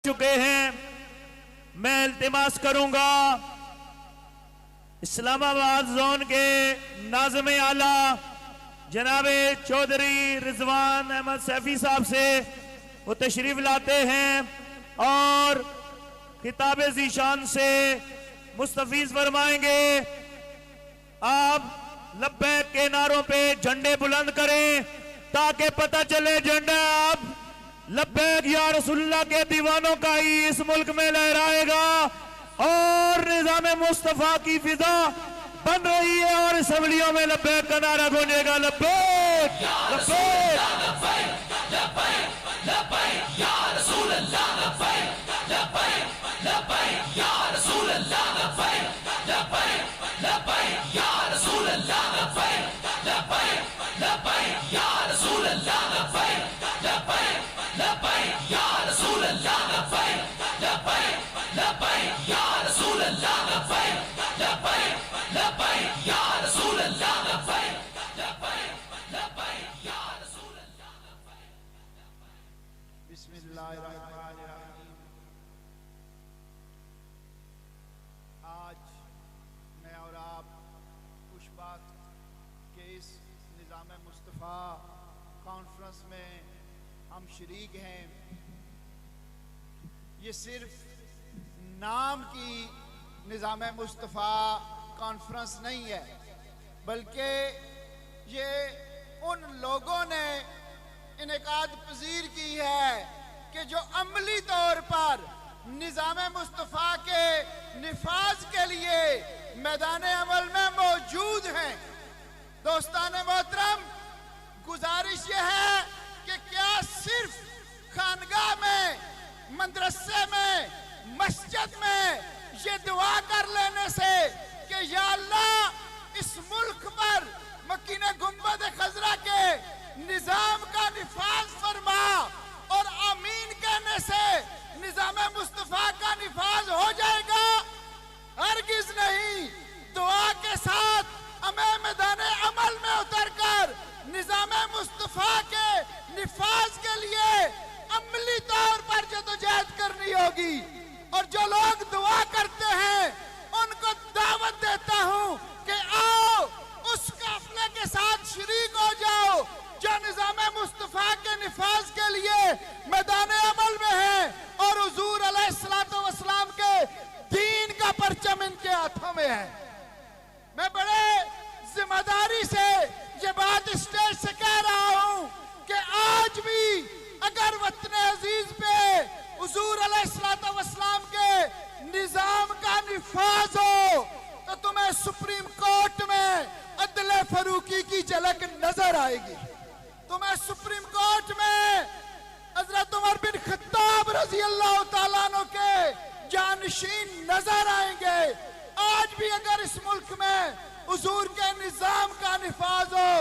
चुके हैं। मैं इल्तिमास करूंगा इस्लामाबाद जोन के नाज़िम आला जनाबे चौधरी रिजवान अहमद सैफी साहब से वो तशरीफ लाते हैं और खिताब ज़ीशान से मुस्तफीज फरमाएंगे। आप लब्बैक के नारों पे झंडे बुलंद करें ताकि पता चले झंडा आप लब्बैक या रसूलुल्लाह के दीवानों का ही इस मुल्क में लहराएगा और निज़ाम मुस्तफा की फिजा बन रही है और असम्बलियों में लब्बैक का नारा गूंजेगा। लब्बैक लब्बैक लब्बैक या रसूलुल्लाह, लब्बैक लब्बैक या रसूलुल्लाह, लब्बैक लब्बैक या रसूलुल्लाह, लब्बैक या रसूलुल्लाह, लब्बैक या रसूलुल्लाह, लब्बैक या रसूलुल्लाह, लब्बैक या रसूलुल्लाह, लब्बैक या रसूलुल्लाह। बिस्मिल्लाहिर्रहमानिर्रहीम। आज मैं और आप खुश बात के इस निज़ाम मुस्तफ़ा कॉन्फ्रेंस में हम शरीक हैं। ये सिर्फ नाम की निज़ाम मुस्तफ़ा कॉन्फ्रेंस नहीं है, बल्कि ये उन लोगों ने इनेकाद पजीर की है कि जो अमली तौर पर निज़ाम मुस्तफ़ा के निफाज के लिए मैदान अमल में मौजूद हैं। दोस्तान मोहतरम, गुजारिश ये है कि क्या सिर्फ खानगाह में, मदरसे में, मस्जिद में ये दुआ कर लेने से कि या अल्लाह इस मुल्क पर मकीने गुंबद खजरा के निजाम का निफाज फरमा और आमीन कहने से निजाम मुस्तफा का निफाज हो जाएगा? हरगिज नहीं। दुआ के साथ हमें मैदान अमल में उतरकर निजाम मुस्तफा के निफाज के लिए अमली तौर पर जदोजहद करनी होगी। और जो लोग दुआ करते हैं उनको दावत देता हूं कि आओ उस काफिले के साथ शरीक हो जाओ जो निजाम मुस्तफा के निफाज के लिए मैदान अमल में है और हुजूर अलैहिस्सलातु वस्सलाम के दीन का परचम इनके हाथों में है। मैं बड़े जिम्मेदारी से ये बात स्टेज से कह रहा हूं कि आज भी अगर वतन अजीज पे हुजूर अलैहिस्सलातु वस्सलाम के निजाम का निफाज हो तो तुम्हें सुप्रीम कोर्ट में अदले फरूकी की झलक नजर आएगी। तुम्हें सुप्रीम कोर्ट में हजरत उमर बिन खत्ताब रजी अल्लाह तआला अन्हु के जानशीन नजर आएंगे। आज भी अगर इस मुल्क में हुजूर के निजाम का निफाज हो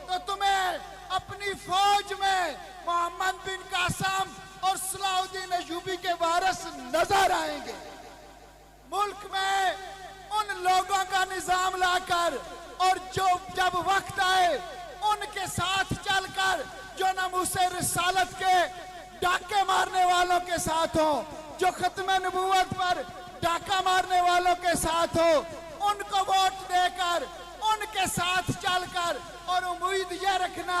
तो तुम्हें अपनी फौज में मोहम्मद बिन कासम और सलाहुद्दीन अय्यूबी के वारिस नजर आएंगे। मुल्क में उन लोगों का निजाम लाकर और जो जब वक्त आए उनके साथ चलकर जो नमूसे रिसालत के डाके मारने वालों के साथ हो, जो खत्म नबूवत पर डाका मारने वालों के साथ हो, उनको वोट देकर उनके साथ चलकर और उम्मीद ये रखना,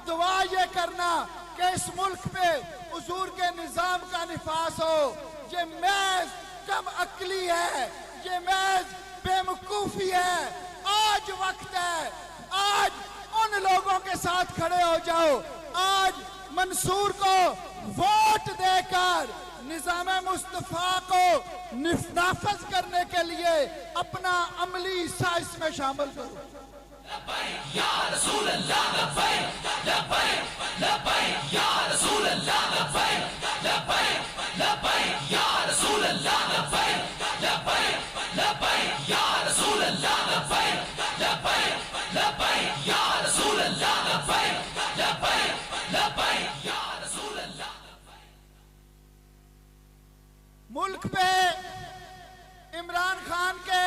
दुआ ये करना कि इस मुल्क पे हुजूर के निजाम का निफाज हो। ये महज कम अक्ली है, ये महज बेवकूफी है। आज वक्त है, आज उन लोगों के साथ खड़े हो जाओ। आज मंसूर को वोट देकर निजाम मुस्तफा को नाफज करने के लिए अपना अमली हिस्सा इसमें शामिल करो। लब्बैक या रसूलुल्लाह, लब्बैक लब्बैक लब्बैक या रसूलुल्लाह, लब्बैक लब्बैक लब्बैक या रसूलुल्लाह, लब्बैक लब्बैक लब्बैक या रसूलुल्लाह, लब्बैक लब्बैक लब्बैक या रसूलुल्लाह, लब्बैक लब्बैक लब्बैक या रसूलुल्लाह। मुल्क पे इमरान खान के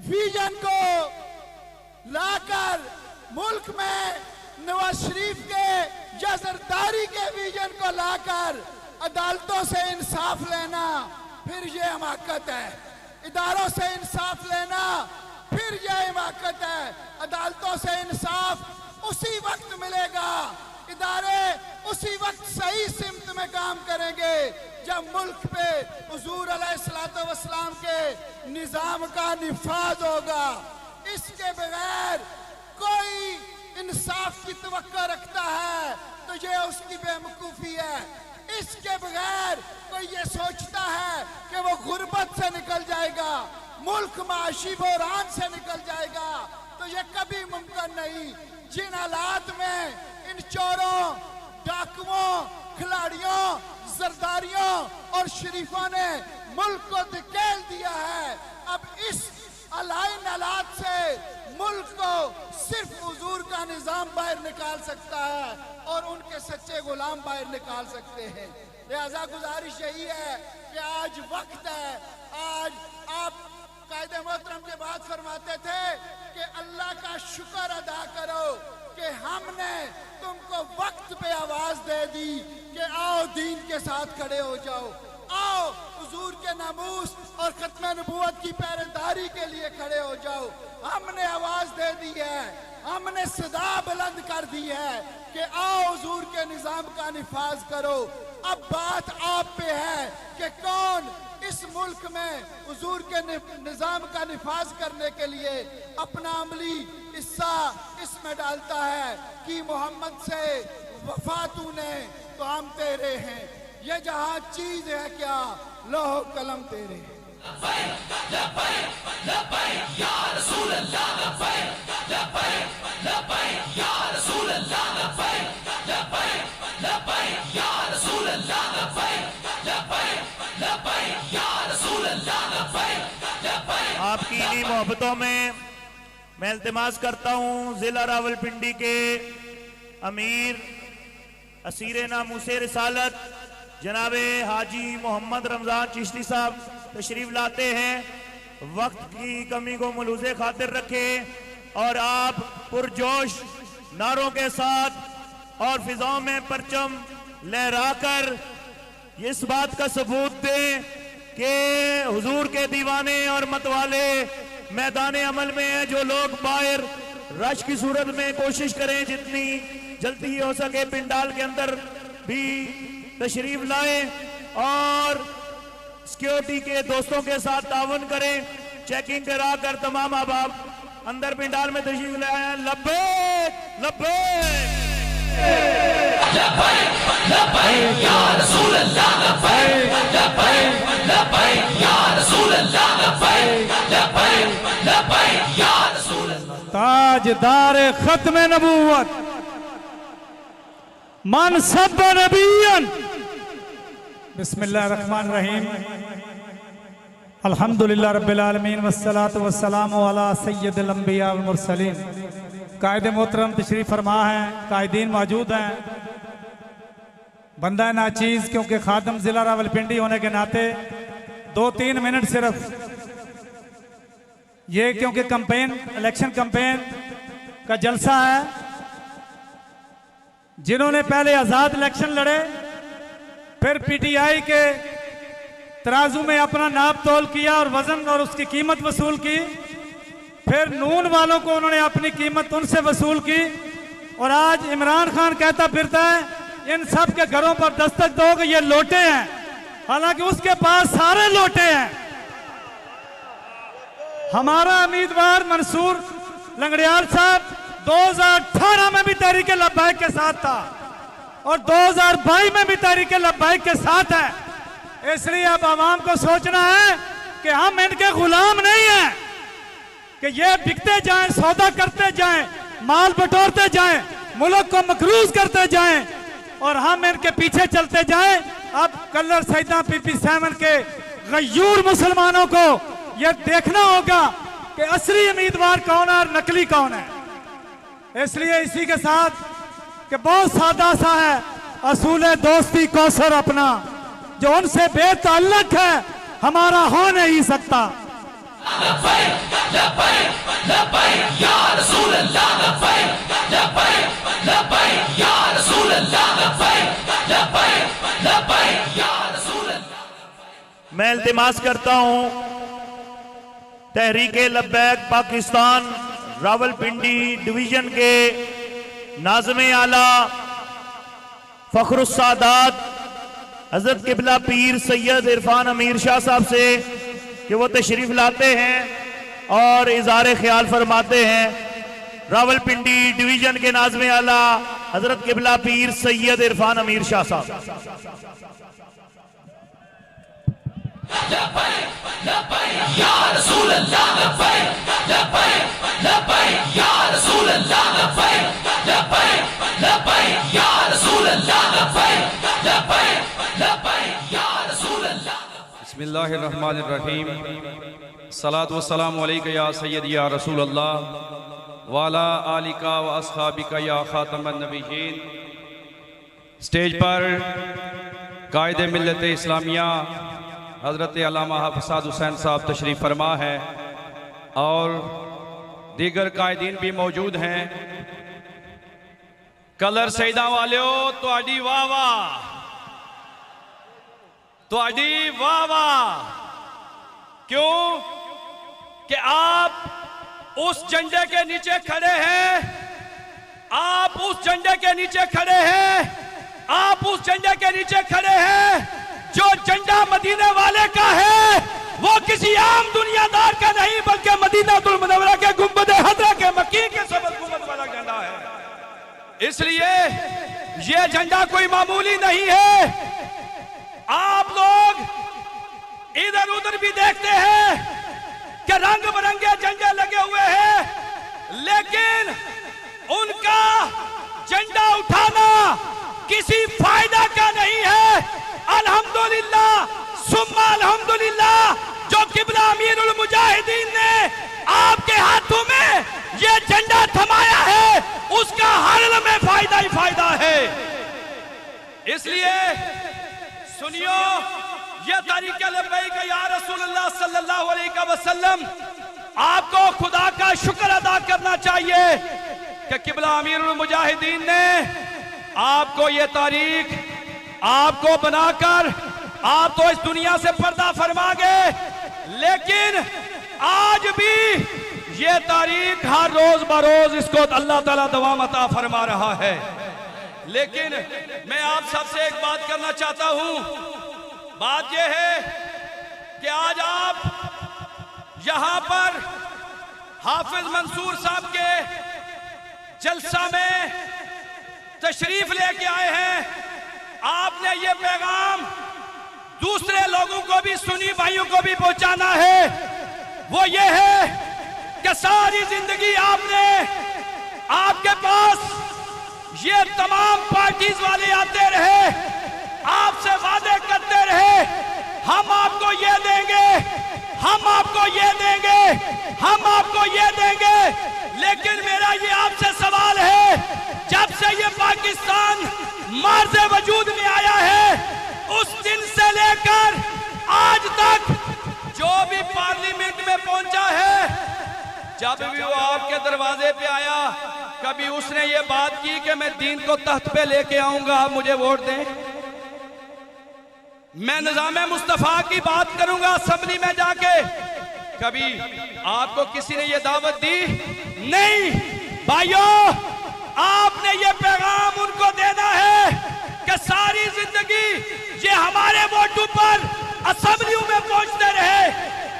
विजन को लाकर मुल्क में नवाज शरीफ के या जरदारी के विजन को लाकर अदालतों से इंसाफ लेना फिर ये हमाकत है। इदारों से इंसाफ लेना फिर ये हिमाकत है। अदालतों से इंसाफ उसी वक्त मिलेगा, इदारे उसी वक्त सही सिमत में काम करेंगे जब मुल्क पे हुजूर अलैहिस्सलातु वस्सलाम के निजाम का निफाज होगा। इसके बगैर कोई इंसाफ की तवक्को रखता है तो ये उसकी बेवकूफ़ी है। इसके बगैर कोई ये सोचता है कि वो गुर्बत से निकल जाएगा, मुल्क माशी बहरान से निकल जाएगा, तो ये कभी मुमकिन नहीं। जिन हालात में इन चोरों, डाकुओं, खिलाड़ियों, जरदारियों और शरीफों ने मुल्क को धकेल दिया है, अब इस अलाइन हालात से मुल्क को सिर्फ हुजूर का निजाम बाहर निकाल सकता है और उनके सच्चे गुलाम बाहर निकाल सकते हैं। लिहाजा गुजारिश यही है कि आज वक्त है, आज आप कायदे मोहतरम के बाद फरमाते थे कि अल्लाह का शुक्र अदा करो कि हमने तुमको वक्त पे आवाज दे दी कि आओ दीन के साथ खड़े हो जाओ, आओ हुजूर के नामूस और खत्म नबूवत की पहरेदारी के लिए खड़े हो जाओ। हमने आवाज दे दी है, हमने सदा बुलंद कर दी है कि आओ हुजूर के निजाम का निफाज करो। अब बात आप पे है कि कौन इस मुल्क में हुजूर के निजाम का निफाज करने के लिए अपना अमली हिस्सा इसमें डालता है कि मोहम्मद से वफा तूने तो हम तेरे हैं, ये जहां चीज है क्या लोहो कलम तेरे। आपकी इन्हीं मोहब्बतों में मैं इल्तिमास करता हूँ जिला रावलपिंडी के अमीर असीर नामूसे रिसालत जनाबे हाजी मोहम्मद रमजान चिश्ती साहब तशरीफ लाते हैं। वक्त की कमी को मलूज़े खातिर रखें और आप पुरजोश नारों के साथ और फिजाओं में परचम लहराकर इस बात का सबूत दें कि हुजूर के दीवाने और मतवाले मैदान अमल में हैं। जो लोग बाहर रश की सूरत में कोशिश करें जितनी जल्दी हो सके पिंडाल के अंदर भी तशरीफ लाएं और सिक्योरिटी के दोस्तों के साथ ताउन करें। चेकिंग करा कर तमाम अहबाब अंदर पिंडाल में तशरीफ लाए हैं। लब्बैक लब्बैक लब्बैक लब्बैक या रसूल अल्लाह, लब्बैक लब्बैक लब्बैक या रसूल अल्लाह, लब्बैक लब्बैक लब्बैक या रसूल अल्लाह। ताजदार खत्म नबूवत मन सब नबीयन। बिस्मिल्लाहिर्रहमानिर्रहीम। अल्हम्दुलिल्लाह रब्बिल आलमीन वस्सलातु वस्सलामु अला सय्यिदिल अंबिया वल मुरसलीन। कायदे मोहतरम तशरीफ फरमा हैं, कायदीन मौजूद हैं। बंदा नाचीज क्योंकि खादम जिला रावलपिंडी होने के नाते 2-3 मिनट सिर्फ ये क्योंकि कैंपेन इलेक्शन कैंपेन का जलसा है। जिन्होंने पहले आजाद इलेक्शन लड़े, फिर पीटीआई के तराजू में अपना नाप तोल किया और वजन और उसकी कीमत वसूल की, फिर नून वालों को उन्होंने अपनी कीमत उनसे वसूल की, और आज इमरान खान कहता फिरता है इन सब के घरों पर दस्तक दो कि ये लोटे हैं, हालांकि उसके पास सारे लोटे हैं। हमारा उम्मीदवार मंसूर लंगड़ियाल साहब 2018 में भी तहरीक लब्बैक के साथ था और 2022 में भी तहरीक लब्बैक के साथ है। इसलिए अब आवाम को सोचना है कि हम इनके गुलाम नहीं हैं कि ये बिकते जाएं, सौदा करते जाएं, माल बटोरते जाएं, मुल्क को मकरूज करते जाएं और हम इनके पीछे चलते जाएं। अब कलर सैयदा PP7 के गयूर मुसलमानों को यह देखना होगा कि असली उम्मीदवार कौन है और नकली कौन है। इसलिए इसी के साथ कि बहुत सादा सा है असूल दोस्ती कौसर अपना, जो उनसे बेताल्लुक है हमारा हो नहीं सकता। लब्बैक लब्बैक लब्बैक या रसूल अल्लाह, लब्बैक लब्बैक लब्बैक या रसूल अल्लाह, लब्बैक लब्बैक लब्बैक मैं इल्तिमास करता हूं तहरीक लब्बैक पाकिस्तान रावलपिंडी डिवीजन के नाज़िम आला फखरुस सादात हजरत किबला पीर सैयद इरफान अमीर शाह साहब से कि वो तशरीफ लाते हैं और इज़हार ख्याल फरमाते हैं। रावलपिंडी डिवीजन के नाज़िम आला हजरत किबला पीर सैयद इरफान अमीर शाह साहब। या रसूल अल्लाह लब्बैक लब्बैक लब्बैक या रसूल अल्लाह लब्बैक लब्बैक लब्बैक या रसूल अल्लाह लब्बैक लब्बैक लब्बैक या रसूल अल्लाह। बिस्मिल्लाहिर रहमानिर रहीम। सलात व सलाम अलैका या सय्यदी या रसूल अल्लाह वाला आलिका व अस्हाबिका या खातमन नबीयीन। स्टेज पर कायदे मिल्लत इस्लामिया हज़रत अल्लामा हफ़्ज़ हुसैन साहब तशरीफ़ फरमा है और दीगर कायदीन भी मौजूद हैं। कलर सईदा वालियो तुहाडी वाह वाह, तुहाडी वाह वाह। क्यों कि आप उस झंडे के नीचे खड़े हैं, आप उस झंडे के नीचे खड़े हैं, आप उस झंडे के नीचे खड़े हैं जो झंडा मदीने वाले का है। वो किसी आम दुनियादार का नहीं बल्कि मदीनातुल मुनव्वरा के गुंबद हज़रा के मकी के सबद गुंबद वाला झंडा है। इसलिए ये झंडा कोई मामूली नहीं है। आप लोग इधर उधर भी देखते हैं कि रंग बिरंगे झंडे लगे हुए हैं, लेकिन उनका झंडा उठाना किसी फायदा का नहीं है। अल्हम्दुलिल्लाह सुम्मा अल्हम्दुलिल्लाह जो किबला अमीरुल मुजाहिदीन ने आपके हाथों में ये झंडा थमाया है, उसका हर में फायदा ही फायदा है। इसलिए सुनियो, ये तरीक़ लब्बैक या रसूलुल्लाह सल्लल्लाहु अलैहि वसल्लम, आपको खुदा का शुक्र अदा करना चाहिए कि किबला अमीरुल मुजाहिदीन ने आपको ये तारीख आपको बनाकर आप तो इस दुनिया से पर्दा फरमा गए, लेकिन आज भी ये तारीख हर रोज बरोज इसको अल्लाह ताला दवाम अता फरमा रहा है। लेकिन मैं आप सबसे एक बात करना चाहता हूं। बात यह है कि आज आप यहां पर हाफिज मंसूर साहब के जलसा में तशरीफ लेके आए हैं। आपने ये पैगाम दूसरे लोगों को भी, सुन्नी भाइयों को भी पहुंचाना है। वो ये है कि सारी जिंदगी आपने, आपके पास ये तमाम पार्टीज वाले आते रहे, आपसे वादे करते रहे, हम आपको ये देंगे, हम आपको ये देंगे, हम आपको ये देंगे। लेकिन मेरा ये आपसे सवाल है, जब से ये पाकिस्तान मार्ज़े वजूद में आया है, उस दिन से लेकर आज तक जो भी पार्लियामेंट में पहुंचा है, जब भी वो आपके दरवाजे पे आया, कभी उसने ये बात की कि मैं दीन को तख्त पे लेके आऊंगा, आप मुझे वोट दें, मैं निज़ाम मुस्तफा की बात करूंगा असेंबली में जाके? कभी आपको किसी ने ये दावत दी? नहीं। भाइयों, आपने ये पैगाम उनको देना है कि सारी जिंदगी ये हमारे वोटों पर असेंबलियों में पहुंचते रहे।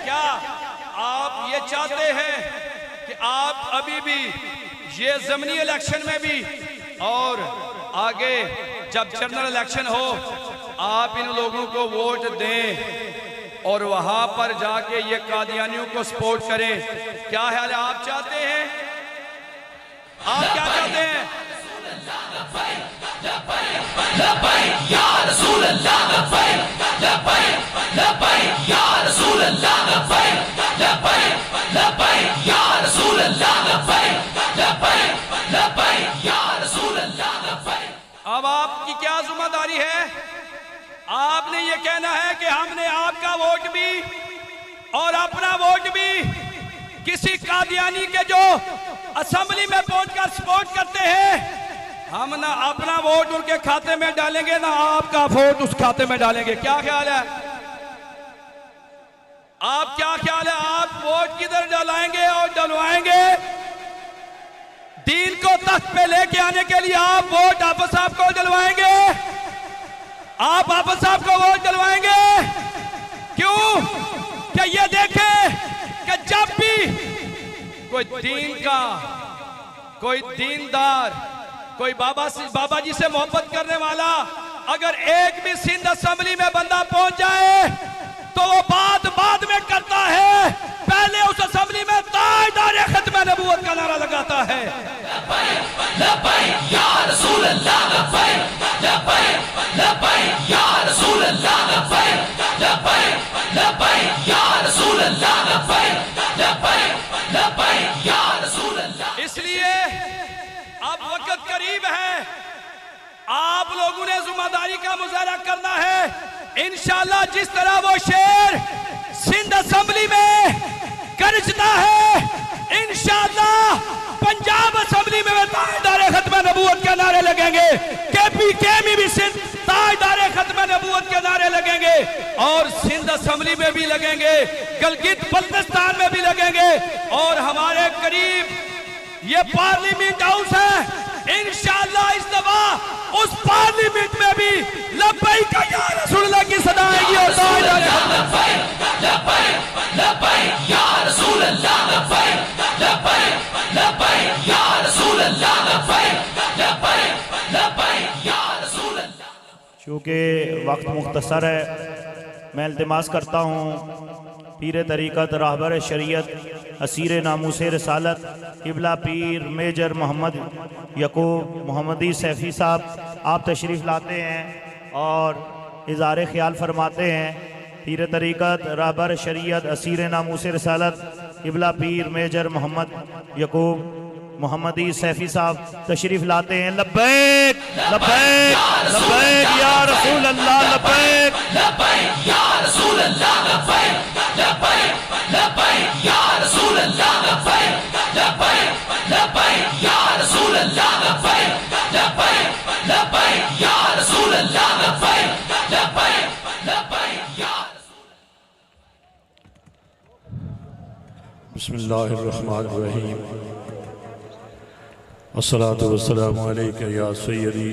क्या आप ये चाहते हैं कि आप अभी भी ये ज़मीनी इलेक्शन में भी और आगे जब जनरल इलेक्शन हो, आप इन लोगों को वोट दें और वहां पर जाके ये कादियानियों को सपोर्ट करें? क्या है, आप चाहते हैं? आप क्या चाहते हैं? लब्बैक या रसूल अल्लाह लब्बैक लब्बैक लब्बैक या रसूल अल्लाह लब्बैक लब्बैक लब्बैक या रसूल अल्लाह लब्बैक लब्बैक लब्बैक या रसूल अल्लाह लब्बैक। अब आपकी क्या जिम्मेदारी है? आपने ये कहना है कि हमने आपका वोट भी और अपना वोट भी किसी कादियानी के जो असेंबली में पहुंचकर सपोर्ट करते हैं, हम ना अपना वोट उनके खाते में डालेंगे, ना आपका वोट उस खाते में डालेंगे। क्या ख्याल है? आप क्या ख्याल है, आप वोट किधर डलाएंगे और डलवाएंगे? दीन को तख्त पे लेके आने के लिए आप वोट हाफिज साहब को डलवाएंगे? आप हाफिज साहब को वोट डलवाएंगे? क्यों? क्या ये देखें कि जब भी कोई दीन का, कोई दीनदार, कोई बाबा जी से मोहब्बत करने वाला अगर एक भी सिंध असेंबली में बंदा पहुंच जाए तो वो बाद में करता है, पहले उस असेंबली में ताजदार खत्म नबूवत का नारा लगाता है। लब्बैक या रसूल अल्लाह, लब्बैक लब्बैक लब्बैक या रसूल अल्लाह, लब्बैक लब्बैक लब्बैक या रसूल अल्लाह, लब्बैक लब्बैक लब्बैक या रसूल अल्लाह। इसलिए अब वक्त करीब है, आप लोगों ने जिम्मेदारी का मुजाहरा करना है। इंशाअल्लाह जिस तरह वो शेर सिंध असेंबली में गरजता है, इंशाअल्लाह पंजाब असेंबली में ताजदार खत्म नबूवत के नारे लगेंगे, KPKM भी सिंध ताजदार खत्म नबूवत के नारे लगेंगे और सिंध असेंबली में भी लगेंगे, गिलगित बल्तिस्तान में भी लगेंगे और हमारे करीब ये पार्लियामेंट हाउस है, इंशाअल्लाह इस दफा उस पार्लियामेंट में भी लब्बैक या रसूलल्लाह की सदा आएगी और लब्बैक लब्बैक या रसूल अल्लाह, लब्बैक लब्बैक लब्बैक या रसूल अल्लाह, लब्बैक लब्बैक लब्बैक या रसूल अल्लाह। चूँकि वक्त मुख्तसर है, मैं इल्तिमास करता हूँ पीर तरीक़त रहबर शरीयत असीर नामूस रसालत क़िबला पीर मेजर मोहम्मद यकूब मोहम्मदी सैफ़ी साहब, आप तशरीफ़ लाते हैं और इज़हार ख्याल फरमाते हैं। पीर तरीक़त रहबर शरीयत असीर नामूस रसालत क़िबला पीर मेजर मोहम्मद यकूब मोहम्मदी सैफ़ी साहब तशरीफ़ लाते हैं। लब्बैक लब्बैक लब्बैक या रसूल अल्लाह, लब्बैक लब्बैक या रसूल अल्लाह, लब्बैक लब्बैक लब्बैक या रसूल अल्लाह, लब्बैक लब्बैक लब्बैक या रसूल अल्लाह, लब्बैक लब्बैक लब्बैक या रसूल अल्लाह, लब्बैक लब्बैक लब्बैक या बिस्मिल्लाहिर्रहमानिर्रहीम। अस्सलातु वस्सलामु अलैका या सय्यदी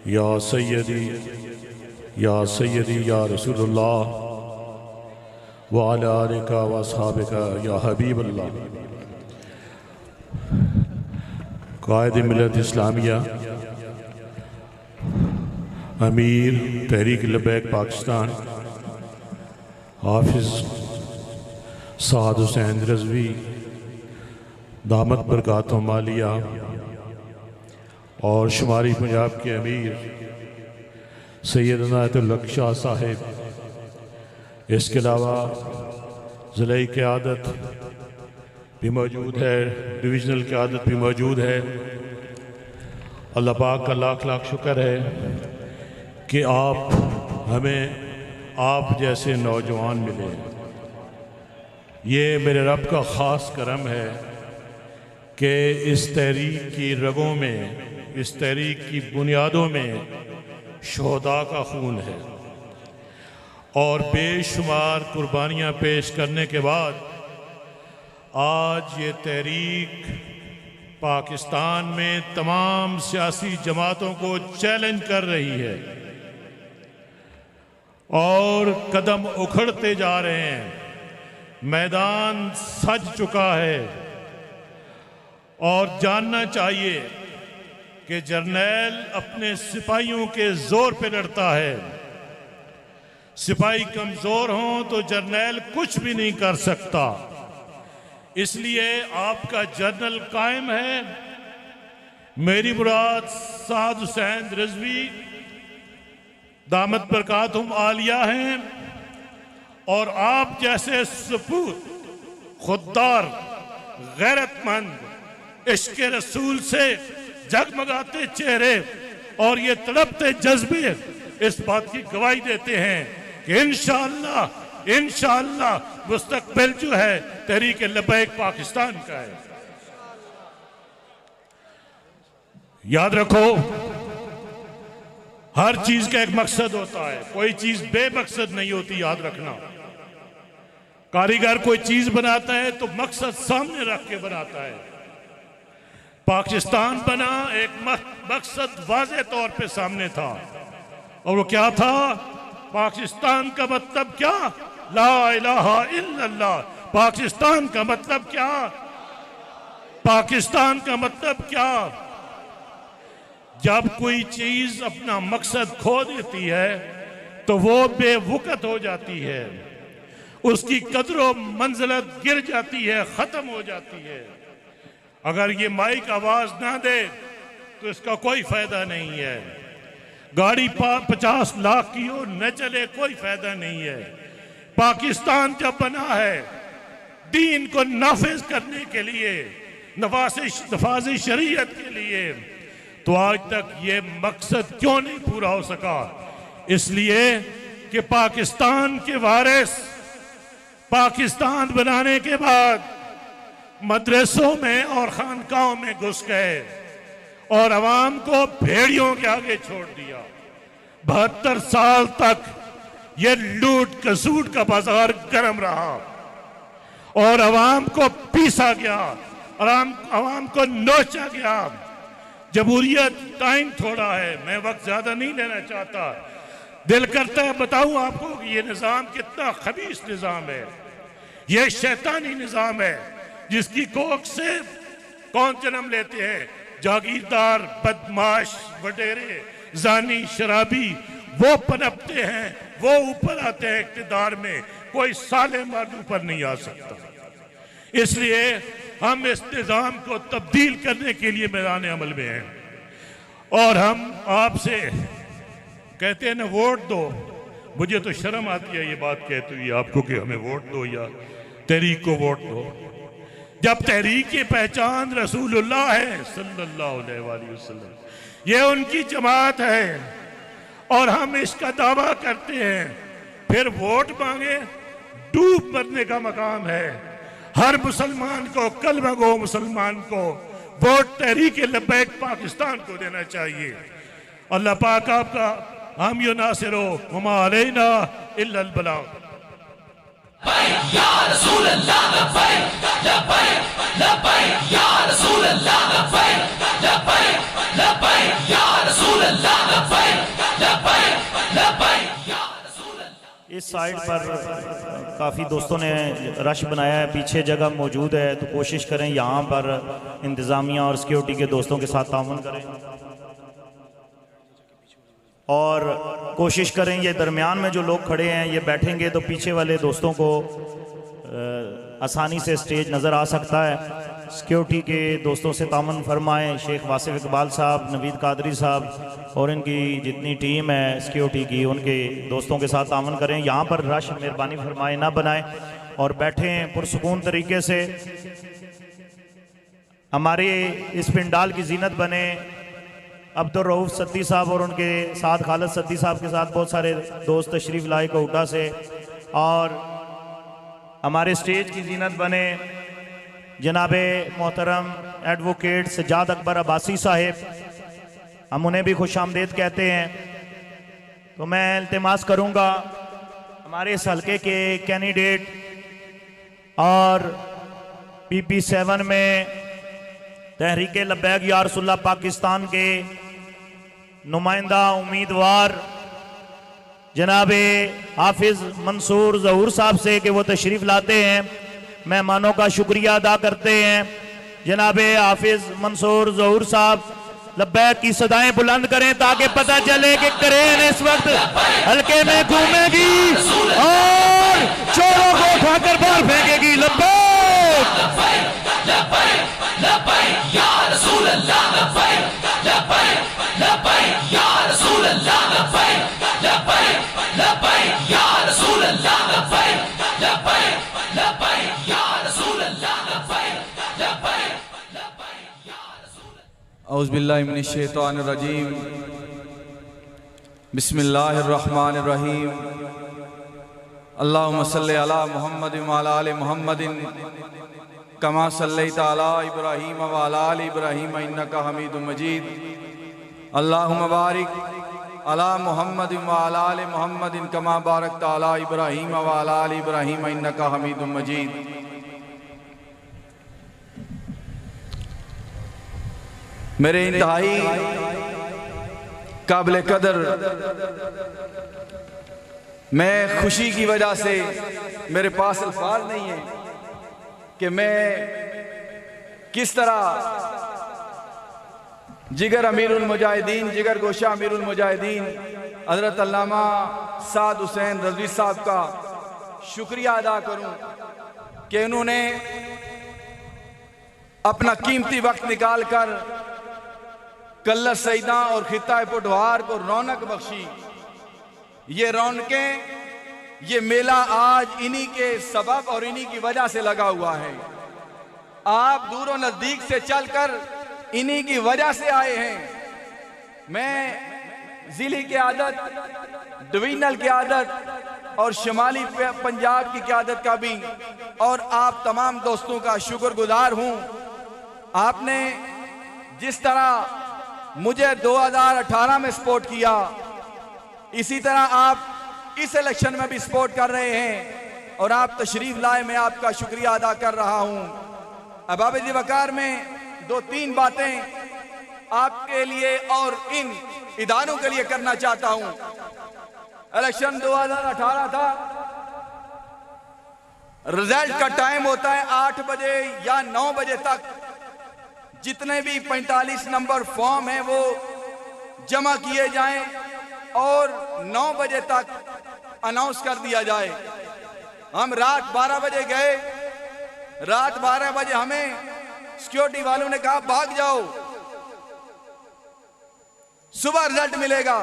या सय्यदी या सय्यदी या रसूलुल्लाह व अला आलिका व अस्हाबिका या हबीबल्लाह। कायद मिल्लत इस्लामिया अमीर तहरीक लब्बैक पाकिस्तान हाफिज़ साद हुसैन रज़वी दामत बरकातुहु मालिया और शुमारी पंजाब के अमीर सैयद इनायतुल्लाह शाह साहिब, इसके अलावा ज़िले क़यादत भी मौजूद है, डिवीज़नल क़यादत भी मौजूद है। अल्लाह पाक का लाख लाख शुक्र है कि हमें आप जैसे नौजवान मिले। ये मेरे रब का ख़ास करम है कि इस तहरीक की रगों में, इस तहरीक की बुनियादों में शोहदा का खून है और बेशुमार कुर्बानियाँ पेश करने के बाद आज ये तहरीक पाकिस्तान में तमाम सियासी जमातों को चैलेंज कर रही है और कदम उखड़ते जा रहे हैं। मैदान सज चुका है और जानना चाहिए कि जर्नैल अपने सिपाहियों के जोर पे लड़ता है। सिपाही कमजोर हों तो जर्नैल कुछ भी नहीं कर सकता, इसलिए आपका जर्नल कायम है। मेरी मुराद साद हुसैन रज़वी दामत बरकातुहु आलिया हैं और आप जैसे सपूत, खुददार, गैरतमंद, इश्क़ रसूल से जगमगाते चेहरे और ये तड़पते जज्बे इस बात की गवाही देते हैं कि इंशाअल्लाह इंशाअल्लाह मुस्तकबिल जो है तहरीक लब्बैक पाकिस्तान का है। याद रखो, हर चीज का एक मकसद होता है, कोई चीज बेमकसद नहीं होती, याद रखना। कारीगर कोई चीज बनाता है तो मकसद सामने रख के बनाता है। पाकिस्तान बना, एक मकसद वाज़े तौर पे सामने था, और वो क्या था? पाकिस्तान का मतलब क्या? ला इलाहा इल्लल्लाह। पाकिस्तान का मतलब क्या? पाकिस्तान का मतलब क्या? जब कोई चीज अपना मकसद खो देती है तो वो बेवकत हो जाती है, उसकी कदर मंजिलत गिर जाती है, खत्म हो जाती है। अगर ये माइक आवाज ना दे तो इसका कोई फायदा नहीं है। गाड़ी 50 लाख की हो न चले, कोई फायदा नहीं है। पाकिस्तान जब बना है दीन को नाफिज करने के लिए, नफाज शरीयत के लिए, तो आज तक ये मकसद क्यों नहीं पूरा हो सका? इसलिए कि पाकिस्तान के वारिस पाकिस्तान बनाने के बाद मदरसों में और खानकाहों में घुस गए और अवाम को भेड़ियों के आगे छोड़ दिया। 72 साल तक ये लूट कसूट का बाजार गर्म रहा और अवाम को पीसा गया, अवाम को नोचा गया। जमहूरियत टाइम थोड़ा है, मैं वक्त ज्यादा नहीं लेना चाहता। दिल करता है बताऊं आपको कि ये निजाम कितना खबीस निजाम है। ये शैतानी निजाम है जिसकी कोख से कौन जन्म लेते हैं? जागीरदार, बदमाश, वडेरे, जानी, शराबी, वो पनपते हैं, वो ऊपर आते हैं इक्तिदार में। कोई साले मर्द ऊपर नहीं आ सकता। इसलिए हम इस निजाम को तब्दील करने के लिए मैदान अमल में हैं और हम आपसे कहते हैं ना वोट दो। मुझे तो शर्म आती है ये बात कहते हुए आपको कि हमें वोट दो या तहरीक को वोट दो, जब तहरीक की पहचान रसूलुल्लाह है सल्लल्लाहु अलैहि वसल्लम। ये उनकी जमात है और हम इसका दावा करते हैं। फिर वोट मांगे, डूब मरने का मकाम है। हर मुसलमान को, कलमा गो मुसलमान को वोट तहरीक लब्बैक पाकिस्तान को देना चाहिए। अल्लाह पाक आपका हामी नासिरो वमा अलैना इल्लल बलाग। या रसूल अल्लाह लब्बैक लब्बैक लब्बैक या रसूल अल्लाह लब्बैक लब्बैक लब्बैक या रसूल अल्लाह लब्बैक लब्बैक लब्बैक या रसूल अल्लाह। इस साइड पर काफ़ी दोस्तों ने रश बनाया है, पीछे जगह मौजूद है, तो कोशिश करें यहाँ पर इंतज़ामिया और सिक्योरिटी के दोस्तों के साथ ताउन करें और कोशिश करें ये दरमियान में जो लोग खड़े हैं ये बैठेंगे तो पीछे वाले दोस्तों को आसानी से स्टेज नज़र आ सकता है। सिक्योरिटी के दोस्तों से तामन फरमाएं। शेख वासिफ इकबाल साहब, नवीद कादरी साहब और इनकी जितनी टीम है सिक्योरिटी की, उनके दोस्तों के साथ तामन करें। यहाँ पर रश मेहरबानी फरमाएं ना बनाएं और बैठें पुरसुकून तरीके से। हमारे इस पिंडाल की जीनत बने अब्दुल रऊफ सद्दी साहब और उनके साथ खालिद सद्दी साहब के साथ बहुत सारे दोस्त तशरीफ लाए कोटा से, और हमारे स्टेज की जीनत बने जनाबे मोहतरम एडवोकेट सज्जाद अकबर अब्बासी साहिब, हम उन्हें भी खुश आमदेद कहते हैं। तो मैं इल्तिमास करूँगा हमारे इस हल्के के कैंडिडेट और PP7 में तहरीक लब्बैक या रसूलुल्लाह पाकिस्तान के नुमाइंदा उम्मीदवार जनाबे हाफिज मंसूर ज़हूर साहब से कि वो तशरीफ़ लाते हैं, मेहमानों का शुक्रिया अदा करते हैं। जनाबे हाफिज मंसूर ज़हूर साहब लब्बैक की सदाएं बुलंद करें ताकि पता चले कि क्रेन इस वक्त हल्के में घूमेगी और चोरों को उठाकर बाहर फेंकेगी। लब्बैक लब्बैक या रसूल अल्लाह लब्बैक लब्बैक लब्बैक या रसूल अल्लाह लब्बैक लब्बैक लब्बैक या रसूल अल्लाह लब्बैक लब्बैक लब्बैक या रसूल अल्लाह लब्बैक लब्बैक लब्बैक या रसूल। औज़ु बिल्लाहि मिनश शैतानिर रजीम। बिस्मिल्लाहिर रहमानिर रहीम। अल्लाहुम्मा सल्लि अला मुहम्मद व अला आलि मुहम्मदिन कमा सल्लैता अला इब्राहीम व अला आलि इब्राहीम इन्नका हमीदुम मजीद। अल्लाहुम्मा बारिक अला मुहम्मद व अला आलि मुहम्मद कमा बारकता अला इब्राहीम व अला आलि इब्राहीम इन्नका हमीदुम मजीद। मेरे इंतहाई काबिल कदर, मैं खुशी की वजह से मेरे पास अल्फाज नहीं है कि मैं किस तरह जिगर अमीरुल मुजाहिदीन, जिगर गोशा अमीरुल मुजाहिदीन हज़रत अल्लामा साद हुसैन रज़वी साहब का शुक्रिया अदा करूं कि उन्होंने अपना कीमती वक्त निकाल कर कल्लर सईदा और खित्ता पुटवार को रौनक बख्शी। ये रौनकें, ये मेला आज इन्हीं के सबब और इन्हीं की वजह से लगा हुआ है। आप दूरों नजदीक से चलकर इन्हीं की वजह से आए हैं। मैं जिले की आदत, डिवीजनल की आदत और शुमाली पंजाब की क़यादत का भी और आप तमाम दोस्तों का शुक्रगुजार हूं। आपने जिस तरह मुझे 2018 में सपोर्ट किया, इसी तरह आप इस इलेक्शन में भी सपोर्ट कर रहे हैं और आप तशरीफ लाए, मैं आपका शुक्रिया अदा कर रहा हूं। अहबाब वकार में 2-3 बातें आपके लिए और इन इदारों के लिए करना चाहता हूं। इलेक्शन 2018 था, रिजल्ट का टाइम होता है 8 बजे या 9 बजे तक। जितने भी 45 नंबर फॉर्म हैं वो जमा किए जाएं और 9 बजे तक अनाउंस कर दिया जाए। हम रात 12 बजे गए, रात 12 बजे हमें सिक्योरिटी वालों ने कहा भाग जाओ, सुबह रिजल्ट मिलेगा।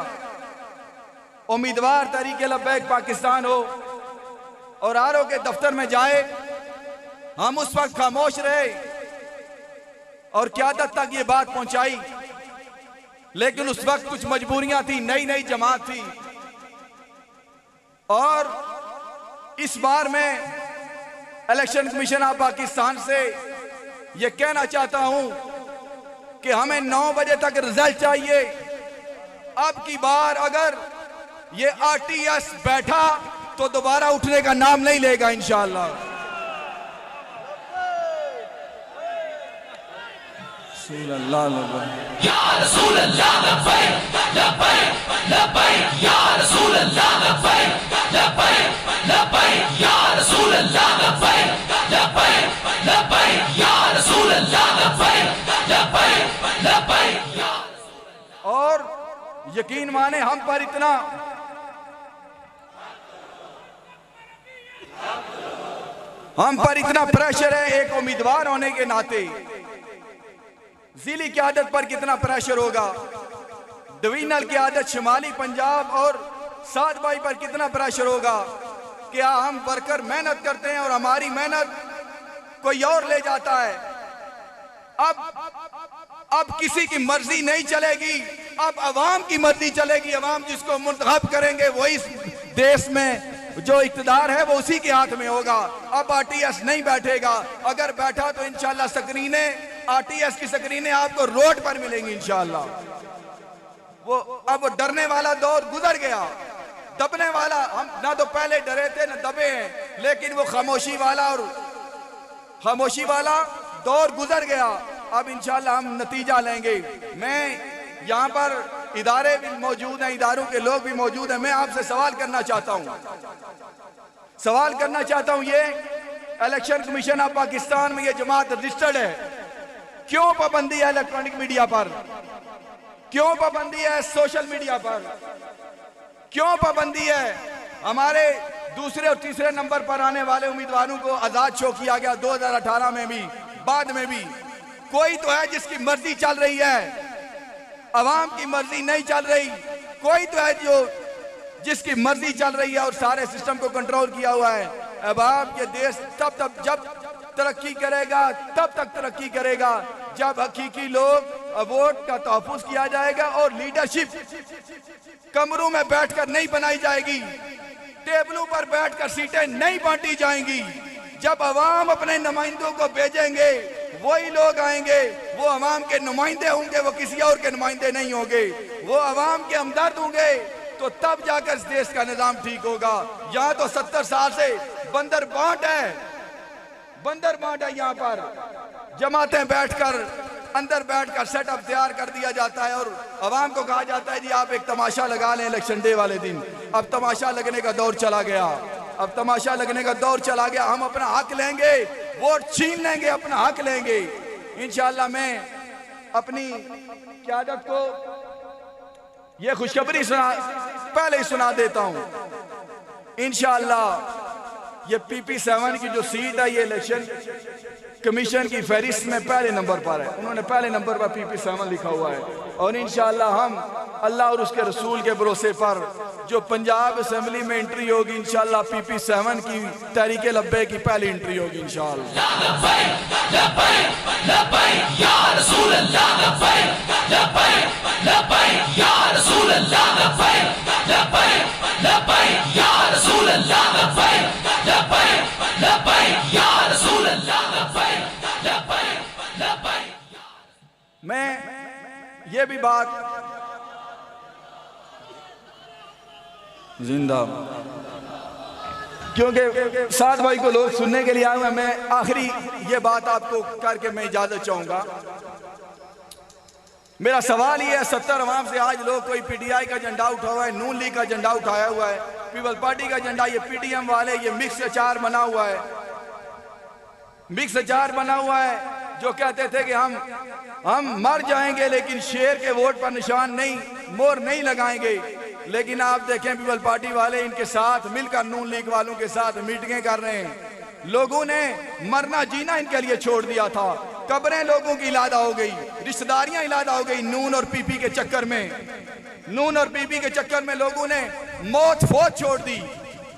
उम्मीदवार तहरीक लब्बैक पाकिस्तान हो और आरओ के दफ्तर में जाए, हम उस वक्त खामोश रहे और क़यादत तक ये बात पहुंचाई, लेकिन उस वक्त कुछ मजबूरियां थी, नई नई जमात थी। और इस बार मैं इलेक्शन कमीशन ऑफ पाकिस्तान से ये कहना चाहता हूं कि हमें 9 बजे तक रिजल्ट चाहिए। अब की बार अगर ये आरटीएस बैठा तो दोबारा उठने का नाम नहीं लेगा इंशाअल्लाह। या रसूल अल्लाह लब्बैक लब्बैक लब्बैक या रसूल अल्लाह लब्बैक लब्बैक लब्बैक या रसूल अल्लाह लब्बैक लब्बैक लब्बैक या रसूल अल्लाह लब्बैक लब्बैक लब्बैक या। और यकीन माने हम पर इतना प्रेशर है एक उम्मीदवार होने के नाते। जिले की आदत पर कितना प्रेशर होगा, डिवीजनल की आदत शुमाली पंजाब और साद भाई पर कितना प्रेशर होगा। क्या हम वर्कर मेहनत करते हैं और हमारी मेहनत कोई और ले जाता है। अब किसी की मर्जी नहीं चलेगी, अब अवाम की मर्जी चलेगी। अवाम जिसको मुंतखब करेंगे वही देश में जो इक़्तिदार है वो उसी के हाथ में होगा। अब आरटीएस नहीं बैठेगा, अगर बैठा तो इंशाल्लाह स्क्रीनें, आरटीएस की स्क्रीनें आपको रोड पर मिलेंगी इंशाल्लाह। वो अब डरने वाला दौर गुजर गया, दबने वाला हम ना तो पहले डरे थे ना दबे हैं, लेकिन वो खामोशी वाला दौर गुजर गया। अब इंशाल्लाह हम नतीजा लेंगे। मैं यहाँ पर इदारे भी मौजूद हैं, इदारों के लोग भी मौजूद हैं। मैं आपसे सवाल करना चाहता हूँ ये इलेक्शन कमीशन ऑफ पाकिस्तान में ये जमात रजिस्टर्ड है, क्यों पाबंदी है इलेक्ट्रॉनिक मीडिया पर, क्यों पाबंदी है सोशल मीडिया पर, क्यों पाबंदी है हमारे दूसरे और तीसरे नंबर पर आने वाले उम्मीदवारों को आजाद शो किया गया 2018 में भी, बाद में भी। कोई तो है जिसकी मर्जी चल रही है, अवाम की मर्जी नहीं चल रही। कोई तो है जो जिसकी मर्जी चल रही है और सारे सिस्टम को कंट्रोल किया हुआ है। अब आप ये देश तब जब तरक्की करेगा, तब तक तरक्की करेगा जब हकीकी लोग वोट का तहफ़्फ़ुज़ किया जाएगा और लीडरशिप कमरों में बैठकर नहीं बनाई जाएगी, टेबलों पर बैठकर सीटें नहीं बांटी जाएंगी। जब अवाम अपने नुमाइंदों को भेजेंगे वही लोग आएंगे, वो अवाम के नुमाइंदे होंगे, वो किसी और के नुमाइंदे नहीं होंगे। वो अवाम के हमदर्द होंगे तो तब जाकर इस देश का निजाम ठीक होगा। यहाँ तो 70 साल से बंदर बांट है, बंदर बांट है। यहाँ पर जमातें बैठकर अंदर बैठकर सेटअप तैयार कर दिया जाता है और अवाम को कहा जाता है जी आप एक तमाशा लगा लें इलेक्शन डे वाले दिन। अब तमाशा लगने का दौर चला गया, अब तमाशा लगने का दौर चला गया। हम अपना हक लेंगे, वोट छीन लेंगे, अपना हक लेंगे इंशाअल्लाह। मैं अपनी क़यादत को ये खुशखबरी पहले ही सुना देता हूं। इंशाअल्लाह ये PP7 की जो सीट है ये इलेक्शन कमीशन की फहरिस्त में पहले नंबर पर है। उन्होंने पहले नंबर पर PP7 लिखा हुआ है और इंशाअल्लाह हम अल्लाह और उसके रसूल के भरोसे पर जो पंजाब असेंबली में एंट्री होगी इंशाअल्लाह PP7 की तहरीके लब्बैक की पहली एंट्री होगी मैं ये भी बात जिंदा क्योंकि साथ भाई को लोग सुनने के लिए आए हुए। मैं आखिरी ये बात आपको करके मैं इजाजत चाहूंगा। मेरा सवाल ये है 70 अवाम से आज लोग कोई PTI का झंडा उठा हुआ है, नून लीग का झंडा उठाया हुआ है, पीपल पार्टी का झंडा, ये PTM वाले ये मिक्स अचार बना हुआ है, मिक्स अचार बना हुआ है जो कहते थे कि हम मर जाएंगे लेकिन शेर के वोट पर निशान नहीं, मोहर नहीं लगाएंगे। लेकिन आप देखें पीपल पार्टी वाले इनके साथ मिलकर नून लीग वालों के साथ मीटिंगें कर रहे हैं। लोगों ने मरना जीना इनके लिए छोड़ दिया था, कब्रें लोगों की इलादा हो गई, रिश्तेदारियां इलादा हो गई नून और PP के चक्कर में। नून और PP के चक्कर में लोगों ने मौत फौत छोड़ दी।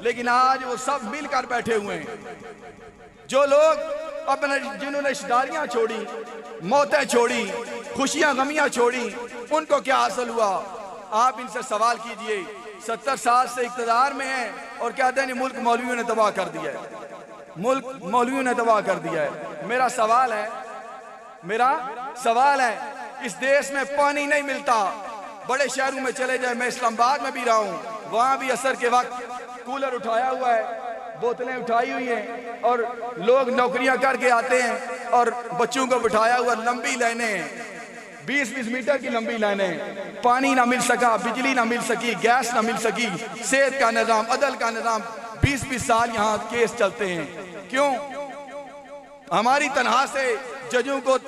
लेकिन आज वो सब मिलकर बैठे हुए हैं। जो लोग अपने जिन्होंने रिश्तेदारियां छोड़ी, मौतें छोड़ी, खुशियां गमियां छोड़ी, उनको क्या हासिल हुआ? आप इनसे सवाल कीजिए। 70 साल से इक़्तिदार में है और कहते हैं मुल्क मौलवियों ने तबाह कर दिया है, मुल्क मौलवियों ने तबाह कर दिया है। मेरा सवाल है इस देश में पानी नहीं मिलता। बड़े शहरों में चले जाए, मैं इस्लामाबाद में भी रहा हूँ, वहां भी असर के वक्त कूलर उठाया हुआ है, बोतलें उठाई हुई हैं और लोग नौकरियां करके आते हैं और बच्चों को बिठाया हुआ लंबी लाइनें हैं, 20-20 मीटर की लंबी लाइनें। पानी ना मिल सका, बिजली ना मिल सकी, गैस ना मिल सकी, सेहत का निज़ाम, अदल का निज़ाम, 20-20 साल यहाँ केस चलते हैं। क्यों? हमारी तनहा से जजों को,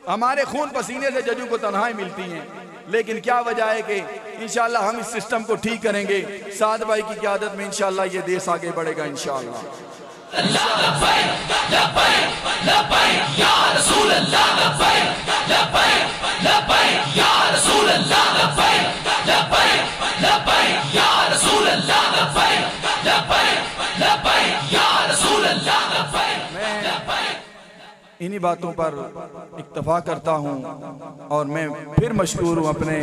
हमारे खून पसीने से जजों को तनहाई मिलती हैं। लेकिन क्या वजह है कि इंशाअल्लाह हम इस सिस्टम को ठीक करेंगे। साद भाई की क़यादत में इंशाअल्लाह ये देश आगे बढ़ेगा इंशाअल्लाह। इन्हीं बातों पर इक्तफा करता हूँ और मैं फिर मशकूर हूँ अपने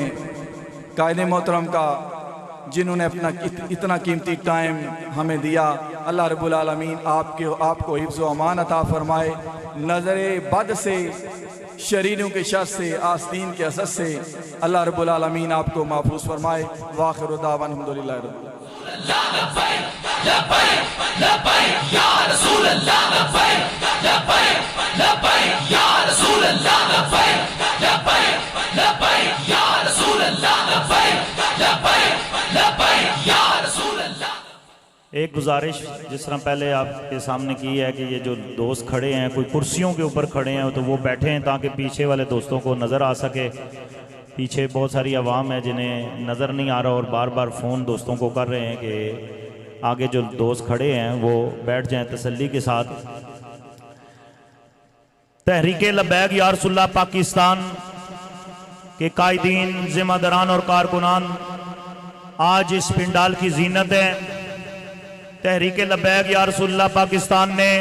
कायदे मोहतरम का जिन्होंने अपना इतना कीमती टाइम हमें दिया। अल्लाह रब्बुल आलमीन आपको हिफ्ज़ व अमान अता फरमाए, नज़रे बद से, शरीरों के शर से, आस्तीन के असर से अल्लाह रब्बुल आलमीन आपको महफूज फरमाए। वाखिर दावाना अल्हम्दुलिल्लाह रब्बिल एक गुजारिश जिस तरह पहले आपके सामने की है कि ये जो दोस्त खड़े हैं कोई कुर्सियों के ऊपर खड़े हैं तो वो बैठे हैं ताकि पीछे वाले दोस्तों को नज़र आ सके। पीछे बहुत सारी आवाम है जिन्हें नज़र नहीं आ रहा और बार बार फ़ोन दोस्तों को कर रहे हैं कि आगे जो दोस्त खड़े हैं वो बैठ जाएं तसल्ली के साथ। तहरीके लब्बैक या रसूलुल्लाह पाकिस्तान के कायदीन, जिम्मेदारान और कारकुनान आज इस पिंडाल की जीनत है। तहरीके लब्बैक या रसूलुल्लाह पाकिस्तान ने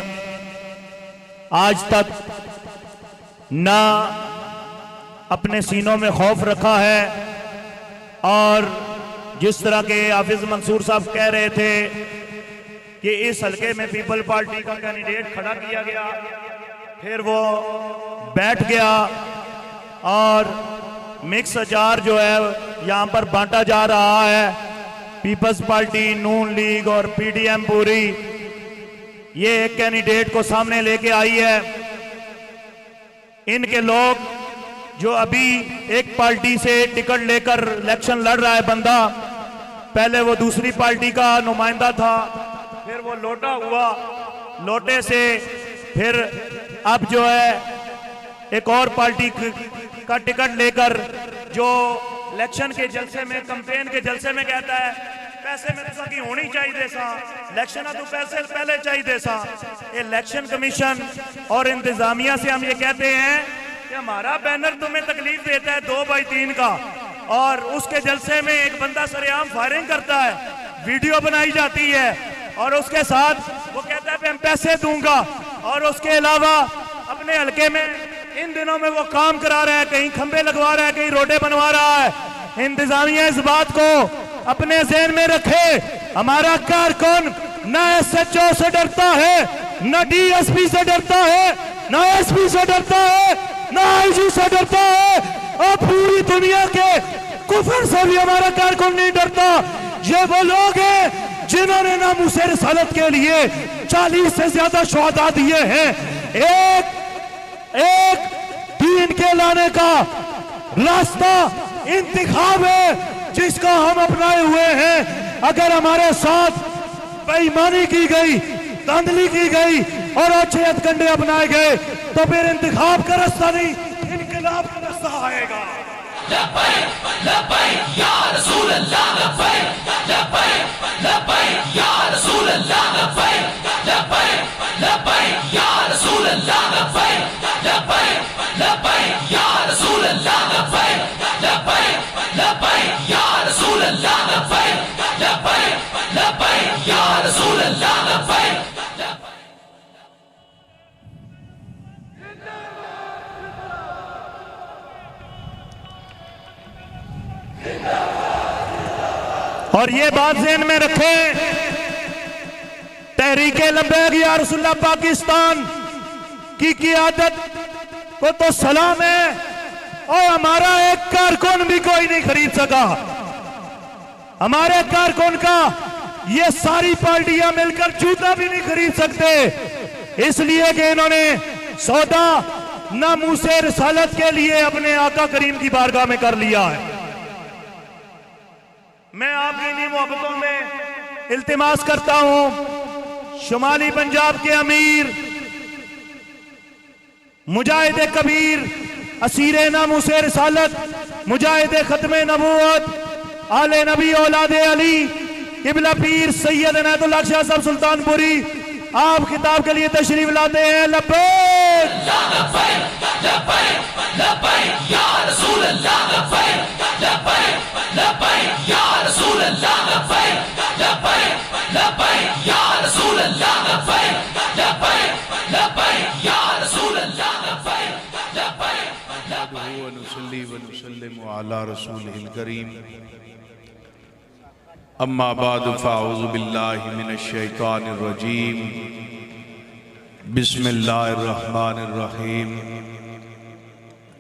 आज तक ना अपने सीनों में खौफ रखा है और जिस तरह के हाफिज मंसूर साहब कह रहे थे कि इस हलके में पीपल पार्टी का कैंडिडेट खड़ा किया गया, फिर वो बैठ गया और मिक्स अचार जो है यहाँ पर बांटा जा रहा है। पीपल्स पार्टी, नून लीग और पीडीएम पूरी ये एक कैंडिडेट को सामने लेके आई है। इनके लोग जो अभी एक पार्टी से टिकट लेकर इलेक्शन लड़ रहा है बंदा, पहले वो दूसरी पार्टी का नुमाइंदा था, फिर वो लोटा हुआ, लोटे से फिर अब जो है एक और पार्टी का टिकट लेकर जो इलेक्शन के जलसे में, कैंपेन के जलसे में कहता है पैसे में तो की होनी चाहिए सा, इलेक्शन तो पैसे पहले चाहिए सा। इलेक्शन कमीशन और इंतजामिया से हम ये कहते हैं कि हमारा बैनर तुम्हें तकलीफ देता है 2x3 का, और उसके जलसे में एक बंदा सरेआम फायरिंग करता है, वीडियो बनाई जाती है और उसके साथ वो कहता है मैं पैसे दूंगा, और उसके अलावा अपने हलके में इन दिनों में वो काम करा रहा है, कहीं खंबे लगवा रहा है, कहीं रोडे बनवा रहा है। इंतजामिया इस बात को अपने ज़हन में रखे। हमारा कारकुन न एसएचओ से डरता है, न डीएसपी से डरता है, न एसपी से डरता है, न आईजी से डरता है, और पूरी दुनिया के कुफर से भी हमारा कारकुन नहीं डरता। ये वो लोग हैं जिन्होंने नामूसे रिसालत के लिए 40 से ज्यादा शहादा दिए हैं। एक दीन के लाने का रास्ता इंतखाब है जिसका हम अपनाए हुए हैं। अगर हमारे साथ बेईमानी की गई, धांधली की गई और अच्छे हथकंडे अपनाए गए तो फिर इंतखाब का रास्ता नहीं, इनकलाब का रास्ता आएगा। लब्बैक लब्बैक या रसूल अल्लाह, लब्बैक लब्बैक लब्बैक या रसूल अल्लाह, लब्बैक लब्बैक लब्बैक या रसूल अल्लाह, लब्बैक लब्बैक लब्बैक या रसूल अल्लाह, लब्बैक लब्बैक लब्बैक या रसूल अल्लाह, लब्बैक लब्बैक लब्बैक या रसूल अल्लाह, लब्बैक। और ये बात ज़हन में रखें, तहरीके लब्बैक या रसूलुल्लाह पाकिस्तान की क़ियादत को तो सलाम है, और हमारा एक कारकुन भी कोई नहीं खरीद सका। हमारे कारकुन का ये सारी पार्टियां मिलकर जूता भी नहीं खरीद सकते, इसलिए कि इन्होंने सौदा नामूसे रिसालत के लिए अपने आका करीम की बारगाह में कर लिया है। मैं आपकी इन्हीं मोहब्बतों में इल्तिमास करता हूं, शुमाली पंजाब के अमीर, मुजाहिद कबीर, असीरे नामूसे रिसालत, मुजाहिद खत्मे नबूवत, आले नबी औलादे अली, किबला पीर सैयद इनायतुल्लाह शाह साहब सुल्तानपुरी, आप खिताब के लिए तशरीफ लाते हैं। लब्बैक लब्बैक लब्बैक लब्बैक या रसूल अल्लाह, लब्बैक लब्बैक लब्बैक या रसूल अल्लाह, लब्बैक लब्बैक लब्बैक या रसूल अल्लाह, लब्बैक लब्बैक लब्बैक या रसूल अल्लाह, लब्बैक लब्बैक लब्बैक व नुसल्ली व नुसल्लिमु अला रसूलिल करीम। अम्मा बाद फ़अऊज़ु बिल्लाहि मिनश शैतानिर रजीम। बिस्मिल्लाहिर रहमानिर रहीम।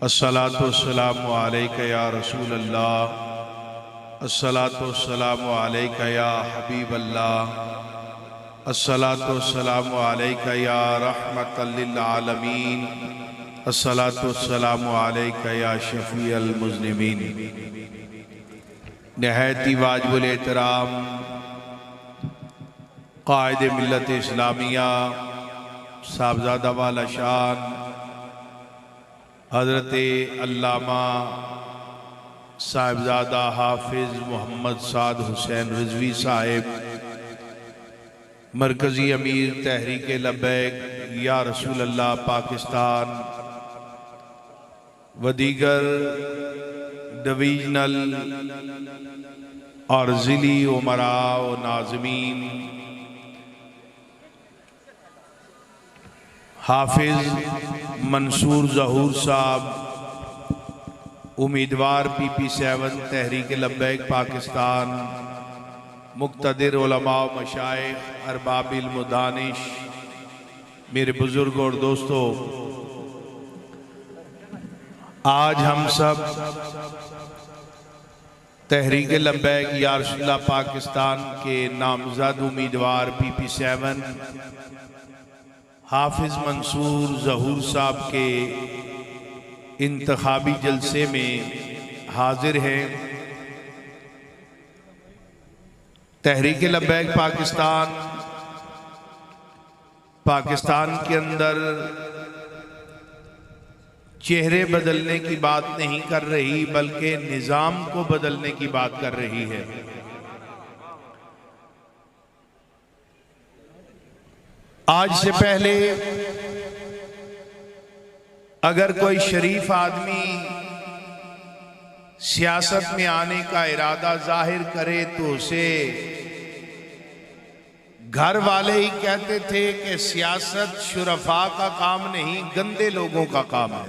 अस्सलातु वस्सलामु अलैका या रसूल अल्लाह, अस्सलातु वस्सलामु अलैका या हबीब अल्लाह, अस्सलातु वस्सलामु अलैका या रहमतल लिल आलमीन, अस्सलातु वस्सलामु अलैका या शफीअल मुज़निमीन। नहायती वाजिबुल एहतराम कायद मिल्लत इस्लामिया साहबजादा वाला शान हज़रत अल्लामा साहिबजादा हाफिज़ मोहम्मद साद हुसैन रिजवी साहिब, मरकज़ी अमीर तहरीक लब्बैक या रसूल अल्लाह पाकिस्तान व दीगर डिवीजनल और ज़िली उमरा व नाज़मीन, हाफिज़ मंसूर ज़हूर साहब उम्मीदवार PP7 तहरीक लब्बैक पाकिस्तान, मुक़्तदिर उलमा व मशाइख़ अरबाबिल मुदानिश, मेरे बुज़ुर्ग और दोस्तों, आज हम सब तहरीक लब्बैक या रसूलुल्लाह पाकिस्तान के नामजद उम्मीदवार PP7 हाफिज मंसूर ज़हूर साहब के इंतखाबी जलसे में हाजिर हैं। तहरीक लब्बैक पाकिस्तान के अंदर चेहरे बदलने की बात नहीं कर रही, बल्कि निजाम को बदलने की बात कर रही है। आज से पहले अगर कोई शरीफ आदमी सियासत में आने का इरादा जाहिर करे तो उसे घर वाले ही कहते थे कि सियासत शुरफा का काम नहीं, गंदे लोगों का काम है।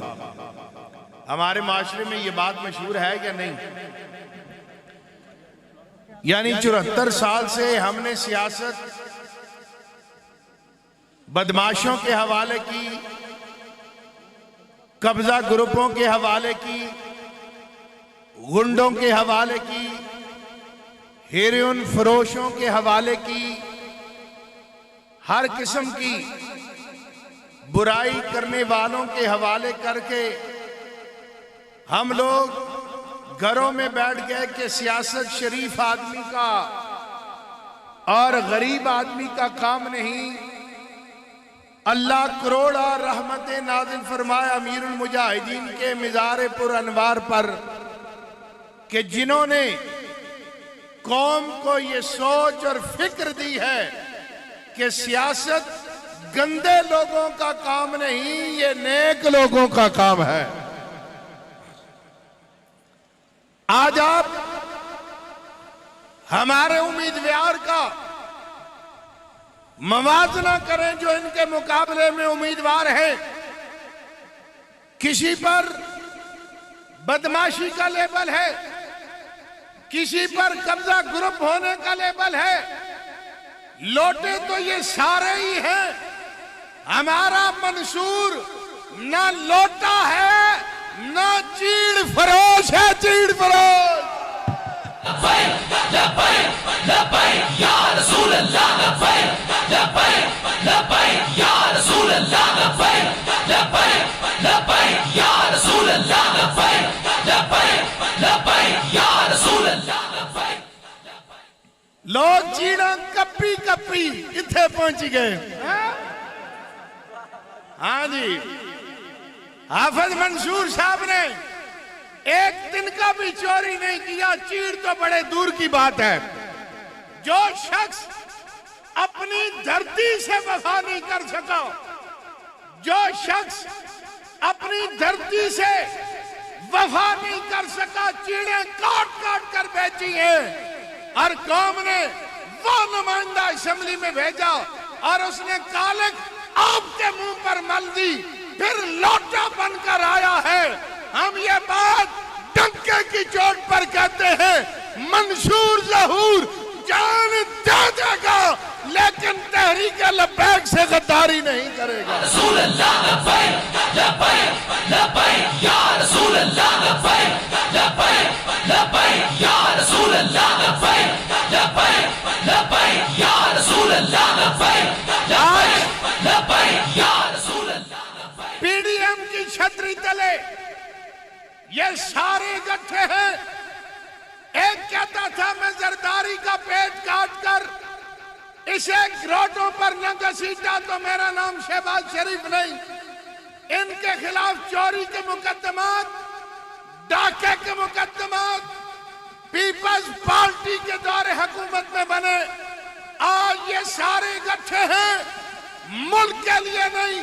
हमारे माशरे में ये बात मशहूर है क्या नहीं? यानी 74 साल से हमने सियासत बदमाशों के हवाले की, कब्जा ग्रुपों के हवाले की, गुंडों के हवाले की, हेरोइन फरोशों के हवाले की, हर किस्म की बुराई करने वालों के हवाले करके हम लोग घरों में बैठ गए कि सियासत शरीफ आदमी का और गरीब आदमी का काम नहीं। अल्लाह करोड़ा रहमत नाज़िल फरमाए अमीरुल मुजाहिदीन के मिज़ार पुर अनवार पर कि जिन्होंने कौम को ये सोच और फिक्र दी है कि सियासत गंदे लोगों का काम नहीं, ये नेक लोगों का काम है। आज आप हमारे उम्मीदवार का मवाजना करें जो इनके मुकाबले में उम्मीदवार है। किसी पर बदमाशी का लेबल है, किसी पर कब्जा ग्रुप होने का लेबल है। लोटे तो ये सारे ही हैं। हमारा मंसूर न लोटा है न चीड़ फरोश है। चीड़ फरोश लब्बैक लब्बैक लब्बैक या रसूल अल्लाह, लब्बैक लब्बैक लब्बैक या रसूल अल्लाह, लब्बैक लब्बैक लब्बैक या रसूल अल्लाह, लब्बैक लब्बैक लब्बैक या रसूल अल्लाह, लब्बैक। लोग चीड़ा कप्पी कप्पी इत्थे पहुंच गए। हाँ जी, हाफिज मंसूर साहब ने एक दिन का भी चोरी नहीं किया। चीड़ तो बड़े दूर की बात है। जो शख्स अपनी धरती से वफा नहीं कर सका, जो शख्स अपनी धरती से वफा नहीं कर सका, चीड़ें काट काट कर बेची हैं और कौम ने वो नुमाइंदा असेंबली में भेजा और उसने कालिक आपके मुंह पर मल दी, फिर लोटा बनकर आया है। हम ये बात डंके की चोट पर कहते हैं, मंसूर ज़हूर जान दे देगा लेकिन तहरीक लब्बैक से गद्दारी नहीं करेगा। रसूल अल्लाह, लब्बैक लब्बैक लब्बैक या रसूल अल्लाह, लब्बैक लब्बैक लब्बैक या रसूल अल्लाह, लब्बैक लब्बैक लब्बैक या रसूल अल्लाह, लब्बैक लब्बैक लब्बैक या रसूल अल्लाह। पीडीएम की छतरी तले ये सारे इकट्ठे हैं। एक कहता था मैं जरदारी का पेट काट कर इसे ग्रोटों पर न घसीटा तो मेरा नाम शहबाज शरीफ नहीं। इनके खिलाफ चोरी के मुकदमात, डाके के मुकदमात पीपल्स पार्टी के दौरे हुकूमत में बने। आज ये सारे इकट्ठे हैं, मुल्क के लिए नहीं,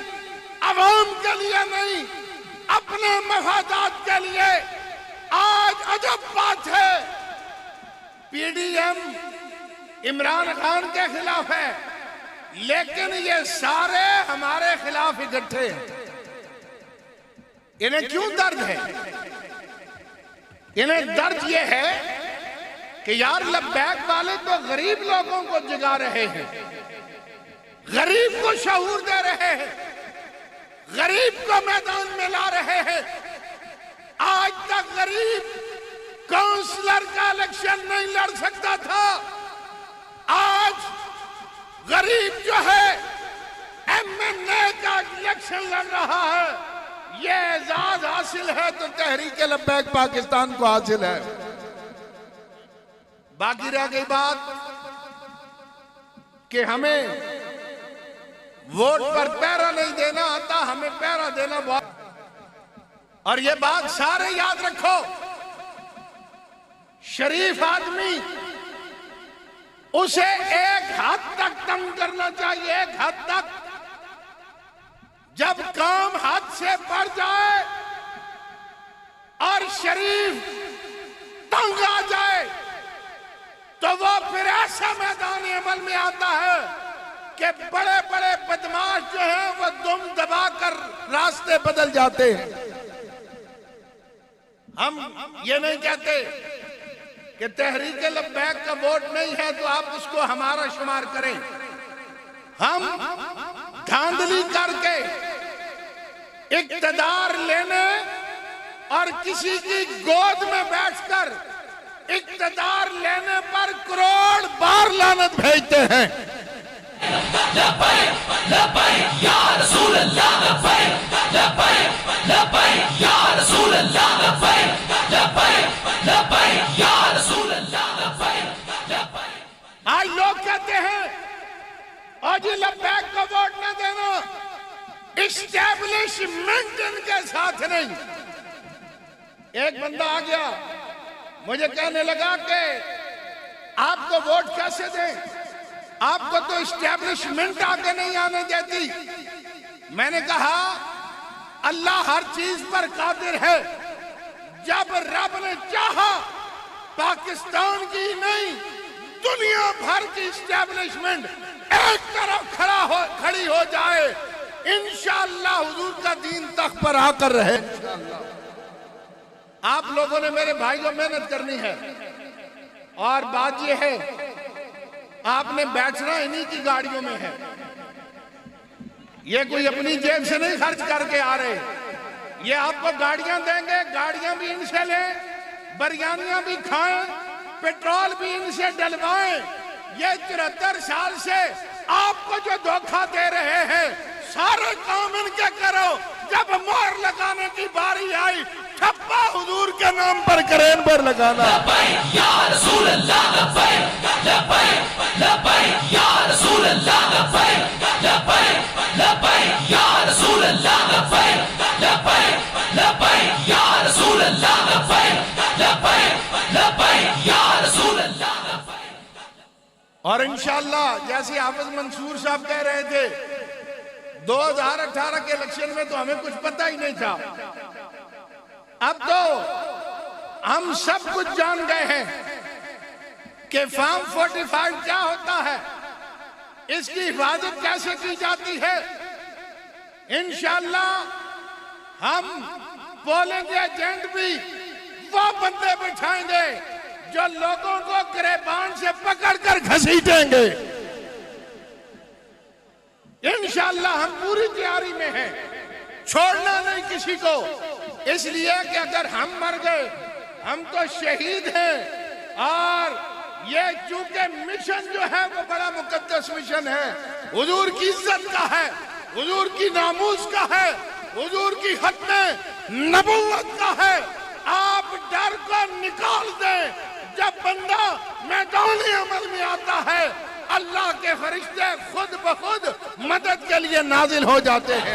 अवाम के लिए नहीं, अपने मफादात के लिए। आज अजब बात है, पीडीएम इमरान खान के खिलाफ है, लेकिन ये सारे हमारे खिलाफ इकट्ठे हैं। इन्हें क्यों दर्द है? इन्हें दर्द ये है कि यार लब्बैक वाले तो गरीब लोगों को जगा रहे हैं, गरीब को शऊर दे रहे हैं, गरीब को मैदान में ला रहे हैं। आज तक गरीब काउंसलर का इलेक्शन नहीं लड़ सकता था, आज गरीब जो है एमएनए का इलेक्शन लड़ रहा है। ये एजाज हासिल है तो तहरीक लब्बैक पाकिस्तान को हासिल है। बाकी रह गई बात कि हमें वोट पर पहरा नहीं देना आता, हमें पहरा देना बहुत। और ये बात सारे याद रखो, शरीफ आदमी उसे एक हद तक तंग करना चाहिए, एक हद तक। जब काम हद से बढ़ जाए और शरीफ तंग आ जाए तो वो फिर ऐसा मैदान अमल में आता है कि बड़े बड़े बदमाश जो हैं वो दुम दबाकर रास्ते बदल जाते हैं। हम ये नहीं कहते कि तहरीक लब्बैक का वोट नहीं है तो आप उसको हमारा शुमार करें। हम धांधली करके इक्तदार लेने और किसी की गोद में बैठकर इक्तदार लेने पर करोड़ बार लानत भेजते हैं। लब्बैक लब्बैक या रसूल अल्लाह, लब्बैक लब्बैक लब्बैक या रसूल अल्लाह, लब्बैक लब्बैक लब्बैक या रसूल अल्लाह, लब्बैक लब्बैक। आज लोग कहते हैं और जी लब्बैक को वोट न देना, इस्टेब्लिशमेंट इनके साथ नहीं। एक बंदा आ गया मुझे कहने लगा कि आपको वोट कैसे दें, आपको तो इस्टेब्लिशमेंट आगे नहीं आने देती। मैंने कहा अल्लाह हर चीज पर कादिर है। जब रब ने चाहा पाकिस्तान की नहीं दुनिया भर की इस्टेब्लिशमेंट एक तरफ खड़ी हो जाए, इंशाअल्लाह हुजूर का दीन तक पर आकर रहे। आप लोगों ने मेरे भाइयों मेहनत करनी है। और बात यह है आपने बैठना इन्हीं की गाड़ियों में है, ये कोई अपनी जेब से नहीं खर्च करके आ रहे। ये आपको गाड़ियां देंगे, गाड़ियां भी इनसे लें, बिरयानियां भी खाएं, पेट्रोल भी इनसे डलवाएं। ये 73 साल से आपको जो धोखा दे रहे हैं सारे काम इनके करो। जब मोहर लगाने की बारी आई ठप्पा हुजूर के नाम पर करेन पर लगाना। लब्बैक या रसूल अल्लाह, लब्बैक लब्बैक लब्बैक या रसूल अल्लाह, लब्बैक लब्बैक लब्बैक या रसूल अल्लाह, लब्बैक लब्बैक लब्बैक या रसूल अल्लाह, लब्बैक लब्बैक लब्बैक या रसूल अल्लाह, लब्बैक। और इंशाअल्लाह जैसे हाफिज मंसूर साहब कह रहे थे 2018 के इलेक्शन में तो हमें कुछ पता ही नहीं था। अब तो हम सब कुछ जान गए हैं कि फॉर्म 45 क्या होता है, इसकी हिफाजत कैसे की जाती है। इंशाअल्लाह हम पोलिंग एजेंट भी वो बंदे बिठाएंगे जो लोगों को गिरबान से पकड़कर घसीटेंगे। इंशाअल्लाह हम पूरी तैयारी में हैं, छोड़ना नहीं किसी को। इसलिए कि अगर हम मर गए हम तो शहीद हैं। और ये चूंकि मिशन जो है वो बड़ा मुकद्दस मिशन है, हुजूर की इज्जत का है, हुजूर की नामूस का है, हुजूर की खत्म नबुव्वत का है। आप डर को निकाल दें। जब बंदा मैदान अमल में आता है अल्लाह के फरिश्ते खुद ब खुद मदद के लिए नाजिल हो जाते हैं।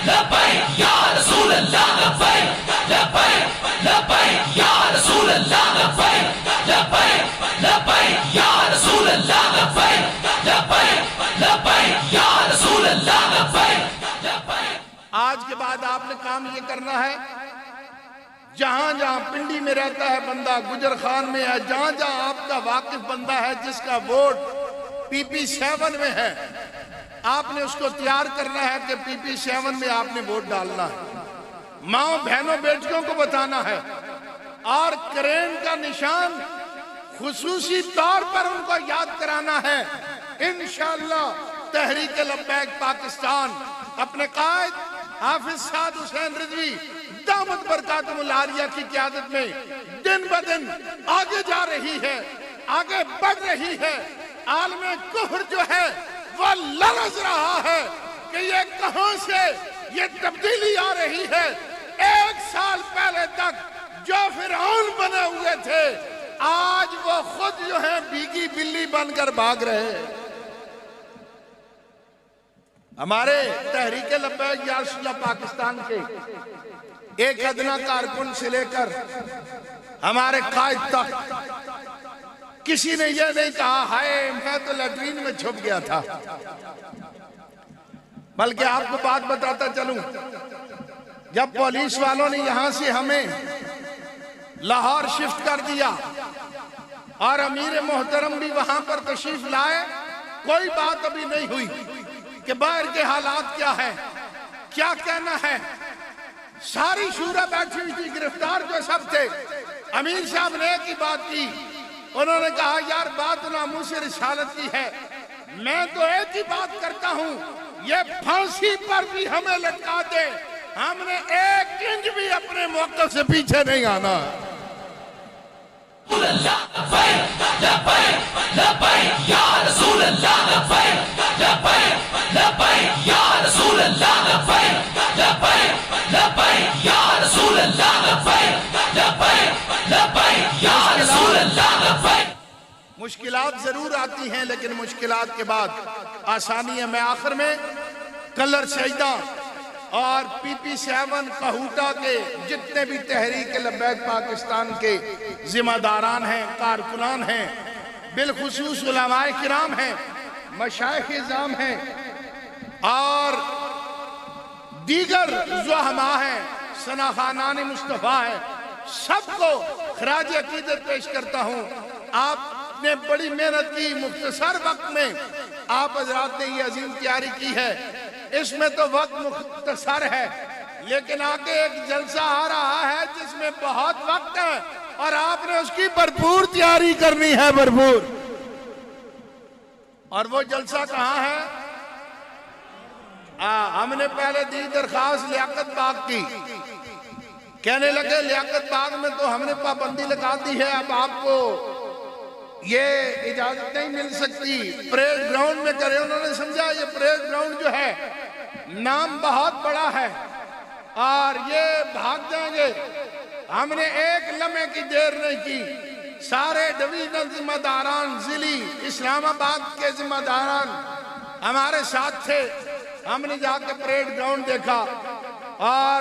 लब्बैक या रसूल अल्लाह, लब्बैक लब्बैक लब्बैक या रसूल अल्लाह, लब्बैक लब्बैक लब्बैक या रसूल अल्लाह, लब्बैक लब्बैक लब्बैक या रसूल अल्लाह, लब्बैक लब्बैक। आज के बाद आपने काम ये करना है, जहां जहां पिंडी में रहता है बंदा, गुजर खान में है, जहां जहां आपका वाकिफ बंदा है जिसका वोट PP7 में है, आपने उसको तैयार करना है कि PP7 में आपने वोट डालना है। माओ बहनों बेटियों को बताना है और करेन का निशान खुसूसी तौर पर उनको याद कराना है। इंशाअल्लाह तहरीक लब्बैक पाकिस्तान अपने कायद हाफिज साद हुसैन रिजवी दामद बरकातुहुल आलिया की क़यादत में दिन ब दिन आगे जा रही है, आगे बढ़ रही है। आलम कुफ्र जो है वह लरज़ रहा है कि ये कहां से ये तब्दीली आ रही है। 1 साल पहले तक जो फिरौन बने हुए थे, आज वो खुद जो है भीगी बिल्ली बनकर भाग रहे हैं। हमारे तहरीक लब्बैक या रसूलल्लाह पाकिस्तान के एक अदना कारकुन से लेकर हमारे कायद तक किसी ने यह नहीं कहा हाय मैं तो लैट्रीन में छुप गया था। बल्कि आपको बात बताता चलूं, जब पुलिस वालों ने यहां से हमें लाहौर शिफ्ट कर दिया और अमीर मोहतरम भी वहां पर तशरीफ लाए, कोई बात अभी नहीं हुई कि बाहर के हालात क्या है, क्या कहना है। सारी शूरा बैठी हुई थी, गिरफ्तार जो सब थे। अमीर साहब ने एक ही बात की, उन्होंने कहा यार बात नामूस रिसालत की है, मैं तो एक ही बात करता हूं, ये फांसी पर भी हमें लटका दे, हमने 1 इंच भी अपने मौक़िफ़ से पीछे नहीं आना। मुश्किलात जरूर आती हैं, लेकिन मुश्किलात के बाद आसानी है। मैं आखिर में कलर सईदा और PP7 कहूटा के जितने भी तहरीक लब्बैक पाकिस्तान के जिम्मेदारान हैं, कारकुनान हैं, बिलखुसूस उलमाए किराम हैं, मशाइख इज़ाम हैं और दीगर ज़ुहमा हैं, सनाखानान मुस्तफ़ा हैं, सबको खराज अकीदत पेश करता हूँ। आपने बड़ी मेहनत की, मुख्तसर वक्त में आप हज़रात ने ये अजीम तैयारी की है। इसमें तो वक्त मुख्तसर है, लेकिन आगे एक जलसा आ रहा है जिसमें बहुत वक्त है और आपने उसकी भरपूर तैयारी करनी है, भरपूर। और वो जलसा कहाँ है? हमने पहले दी दरखास्त लियाकत बाग की, कहने लगे लियाकत बाग में तो हमने पाबंदी लगा दी है, अब आपको ये इजाजत नहीं मिल सकती, परेड ग्राउंड में करें। उन्होंने समझा ये परेड ग्राउंड जो है नाम बहुत बड़ा है और ये भाग जाएंगे। हमने एक लम्हे की देर नहीं की, सारे डिवीजनल जिम्मेदारान, जिली इस्लामाबाद के जिम्मेदारान हमारे साथ थे। हमने जाके परेड ग्राउंड देखा और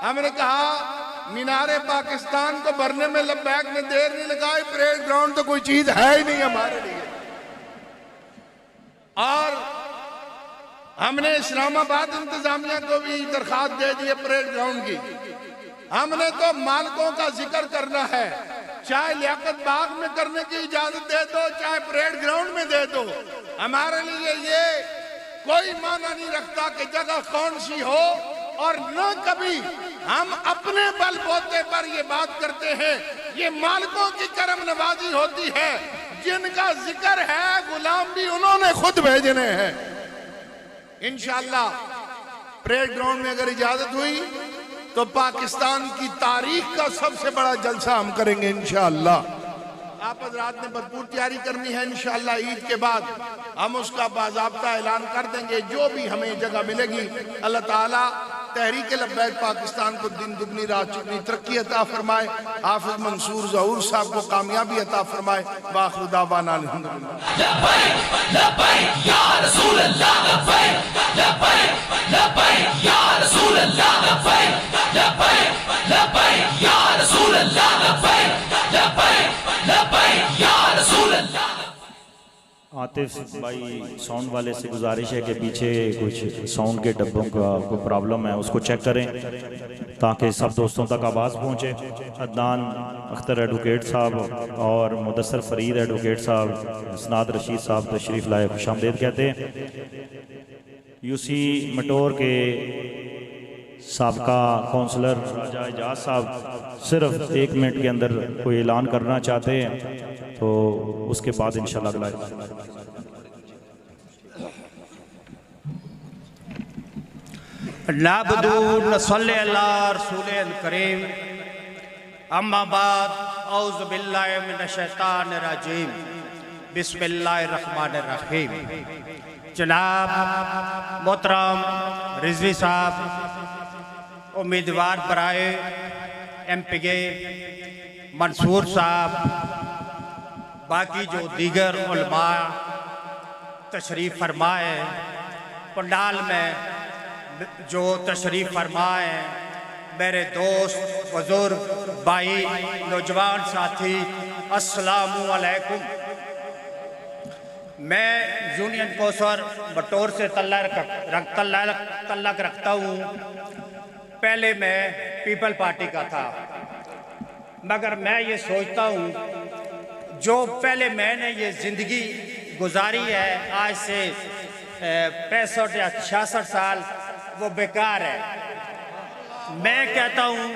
हमने कहा मीनारे पाकिस्तान को भरने में लब्बैक ने देर नहीं लगाई, परेड ग्राउंड तो कोई चीज है ही नहीं हमारे लिए। और हमने इस्लामाबाद इंतजामिया को भी दरखास्त दे दी परेड ग्राउंड की। हमने तो मालिकों का जिक्र करना है, चाहे लियाकत बाग में करने की इजाजत दे दो, चाहे परेड ग्राउंड में दे दो। हमारे लिए ये कोई माना नहीं रखता कि जगह कौन सी हो, और न कभी हम अपने बलबूते पर ये बात करते हैं। ये मालिकों की करम नवाजी होती है, जिनका जिक्र है गुलाम भी उन्होंने खुद भेजने हैं। इंशाअल्लाह परेड ग्राउंड में अगर इजाजत हुई तो पाकिस्तान की तारीख का सबसे बड़ा जलसा हम करेंगे इंशाअल्लाह। आप हज़रात ने भरपूर तैयारी करनी है। इंशाअल्लाह ईद के बाद हम उसका बाज़ाब्ता ऐलान कर देंगे। जो भी हमें जगह मिलेगी, अल्लाह ताला तहरीक लब्बैक पाकिस्तान को दिन दुगनी रात चुगनी तरक्की अता फरमाए। हाफिज मंसूर ज़हूर साहब को कामयाबी अता फरमाए। वाखिर दावाना आतिफ भाई साउंड वाले से गुजारिश है कि पीछे कुछ साउंड के डब्बों का कोई प्रॉब्लम है, उसको चेक करें ताकि सब दोस्तों तक आवाज़ पहुंचे। अदनान अख्तर एडवोकेट साहब और मुदस्सर फरीद एडवोकेट साहब, सनाद रशीद साहब तशरीफ़ लाए, खुशामदीद कहते हैं। यूसी मटोर के साबका काउंसलर राजा एजाज साहब सिर्फ 1 मिनट के अंदर कोई ऐलान करना चाहते हैं, तो उसके बाद इंशाल्लाह नाबदू नसल्ली अला रसूलिल करीम अम्मा बाद औज़ु बिल्लाहि मिनश शैतानिर रजीम बिस्मिल्लाहिर रहमानिर रहीम। जनाब मोहतरम रिजवी साहब, उम्मीदवार बराए MPA मंसूर साहब, बाकी जो दीगर उलमा तशरीफ़ फरमाए, पंडाल में जो तशरीफ़ फरमाए, मेरे दोस्त बुजुर्ग भाई नौजवान साथी, अस्सलामु अलैकुम। मैं यूनियन कोसर बटोर से तल्लक रखता हूँ। पहले मैं पीपल पार्टी का था, मगर मैं ये सोचता हूँ जो पहले मैंने ये ज़िंदगी गुजारी है आज से 65 या 66 साल, वो बेकार है। मैं कहता हूँ